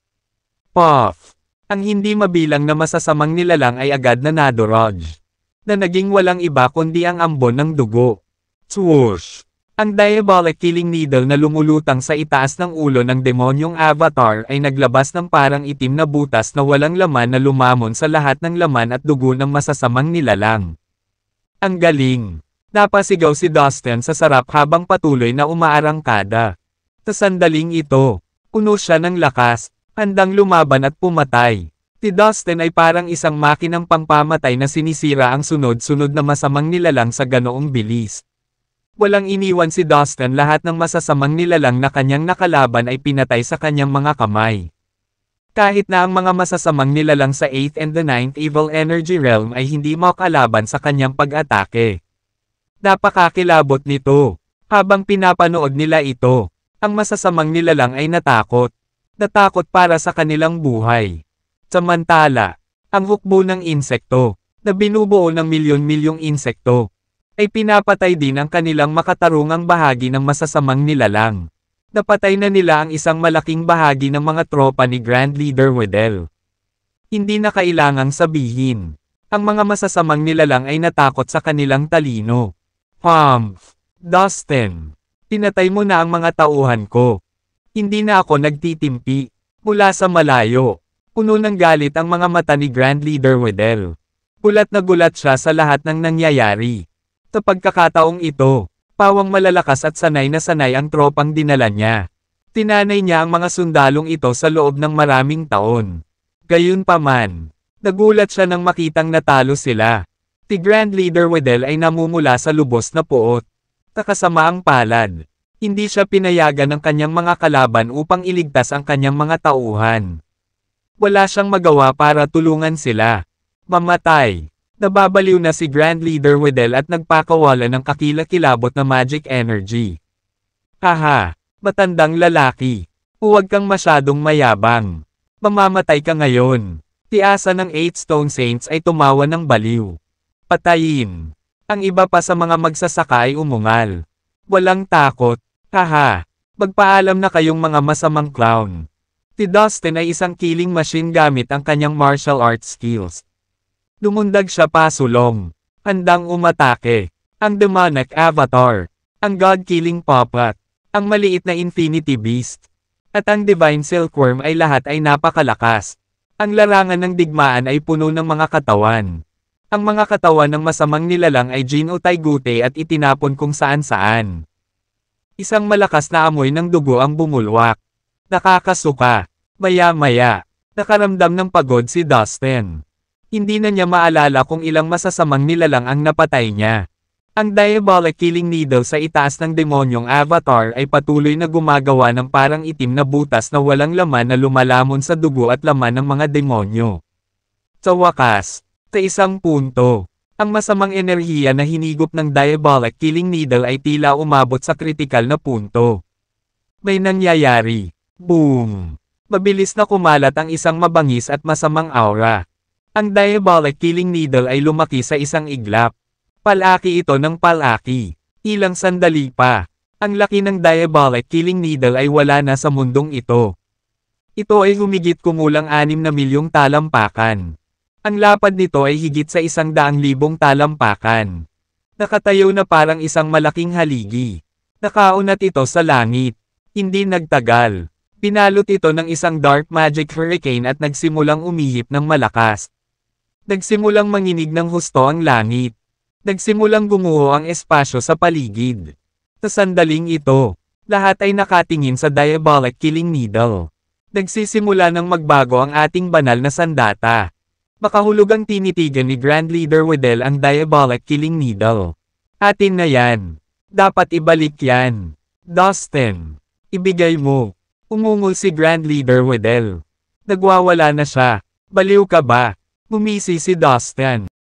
Puff! Ang hindi mabilang na masasamang nilalang ay agad na nadodge, na naging walang iba kundi ang ambon ng dugo. Swoosh! Ang Diabolic Killing Needle na lumulutang sa itaas ng ulo ng demonyong avatar ay naglabas ng parang itim na butas na walang laman na lumamon sa lahat ng laman at dugo ng masasamang nilalang. Ang galing! Napasigaw si Dustin sa sarap habang patuloy na umaarangkada. Sa sandaling ito, puno siya ng lakas, handang lumaban at pumatay. Si Dustin ay parang isang makinang pangpamatay na sinisira ang sunod-sunod na masamang nilalang sa ganoong bilis. Walang iniwan si Dustin, lahat ng masasamang nilalang na kanyang nakalaban ay pinatay sa kanyang mga kamay. Kahit na ang mga masasamang nilalang sa 8th and the 9th Evil Energy Realm ay hindi makalaban sa kanyang pag-atake. Napakakilabot nito. Habang pinapanood nila ito, ang masasamang nilalang ay natakot. Natakot para sa kanilang buhay. Samantala, ang hukbo ng insekto, na binubuo ng milyon-milyong insekto, ay pinapatay din ang kanilang makatarungang bahagi ng masasamang nilalang. Napatay na nila ang isang malaking bahagi ng mga tropa ni Grand Leader Wedel. Hindi na kailangang sabihin. Ang mga masasamang nilalang ay natakot sa kanilang talino. Humph! Dustin! Pinatay mo na ang mga tauhan ko. Hindi na ako nagtitimpi. Mula sa malayo, puno ng galit ang mga mata ni Grand Leader Wedel. Gulat na gulat siya sa lahat ng nangyayari. Sa pagkakataong ito, pawang malalakas at sanay na sanay ang tropang dinala niya. Tinanay niya ang mga sundalong ito sa loob ng maraming taon. Gayunpaman, nagulat siya nang makitang natalo sila. Si Grand Leader Wedel ay namumula sa lubos na puot. Kasamaang palad, hindi siya pinayagan ng kanyang mga kalaban upang iligtas ang kanyang mga tauhan. Wala siyang magawa para tulungan sila. Mamatay. Nababaliw na si Grand Leader Wedel at nagpakawala ng kakilakilabot na magic energy. Haha, matandang lalaki. Huwag kang masyadong mayabang. Mamamatay ka ngayon. Tiasa ng 8 Stone Saints ay tumawa ng baliw. Patayin. Ang iba pa sa mga magsasaka ay umungal. Walang takot. Haha. Magpaalam na kayong mga masamang clown. Si Dustin ay isang killing machine gamit ang kanyang martial arts skills. Lumundag siya pasulong. Handang umatake. Ang demonic avatar. Ang god-killing puppet. Ang maliit na infinity beast. At ang divine silkworm ay lahat ay napakalakas. Ang larangan ng digmaan ay puno ng mga katawan. Ang mga katawan ng masamang nilalang ay ginutay gute at itinapon kung saan-saan. Isang malakas na amoy ng dugo ang bumulwak. Nakakasuka. Maya-maya, nakaramdam ng pagod si Dustin. Hindi na niya maalala kung ilang masasamang nilalang ang napatay niya. Ang diabolic killing needle sa itaas ng demonyong avatar ay patuloy na gumagawa ng parang itim na butas na walang laman na lumalamon sa dugo at laman ng mga demonyo. Sa wakas, sa isang punto, ang masamang enerhiya na hinigop ng diabolic killing needle ay tila umabot sa kritikal na punto. May nangyayari. Boom! Mabilis na kumalat ang isang mabangis at masamang aura. Ang diabolic killing needle ay lumaki sa isang iglap. Palaki ito ng palaki. Ilang sandali pa. Ang laki ng diabolic killing needle ay wala na sa mundong ito. Ito ay humigit kumulang 6 na milyong talampakan. Ang lapad nito ay higit sa 100,000 talampakan. Nakatayo na parang isang malaking haligi. Nakaunat ito sa langit. Hindi nagtagal. Pinalot ito ng isang dark magic hurricane at nagsimulang umihip ng malakas. Nagsimulang manginig ng husto ang langit. Nagsimulang gumuho ang espasyo sa paligid. Sa sandaling ito, lahat ay nakatingin sa diabolic killing needle. Nagsisimula ng magbago ang ating banal na sandata. Makahulog ang tinitigan ni Grand Leader Wedel ang diabolic killing needle. Atin na yan. Dapat ibalik yan. Dustin, ibigay mo. Umungol si Grand Leader Wedel. Nagwawala na siya. Baliw ka ba? Ngumisi si Dustin.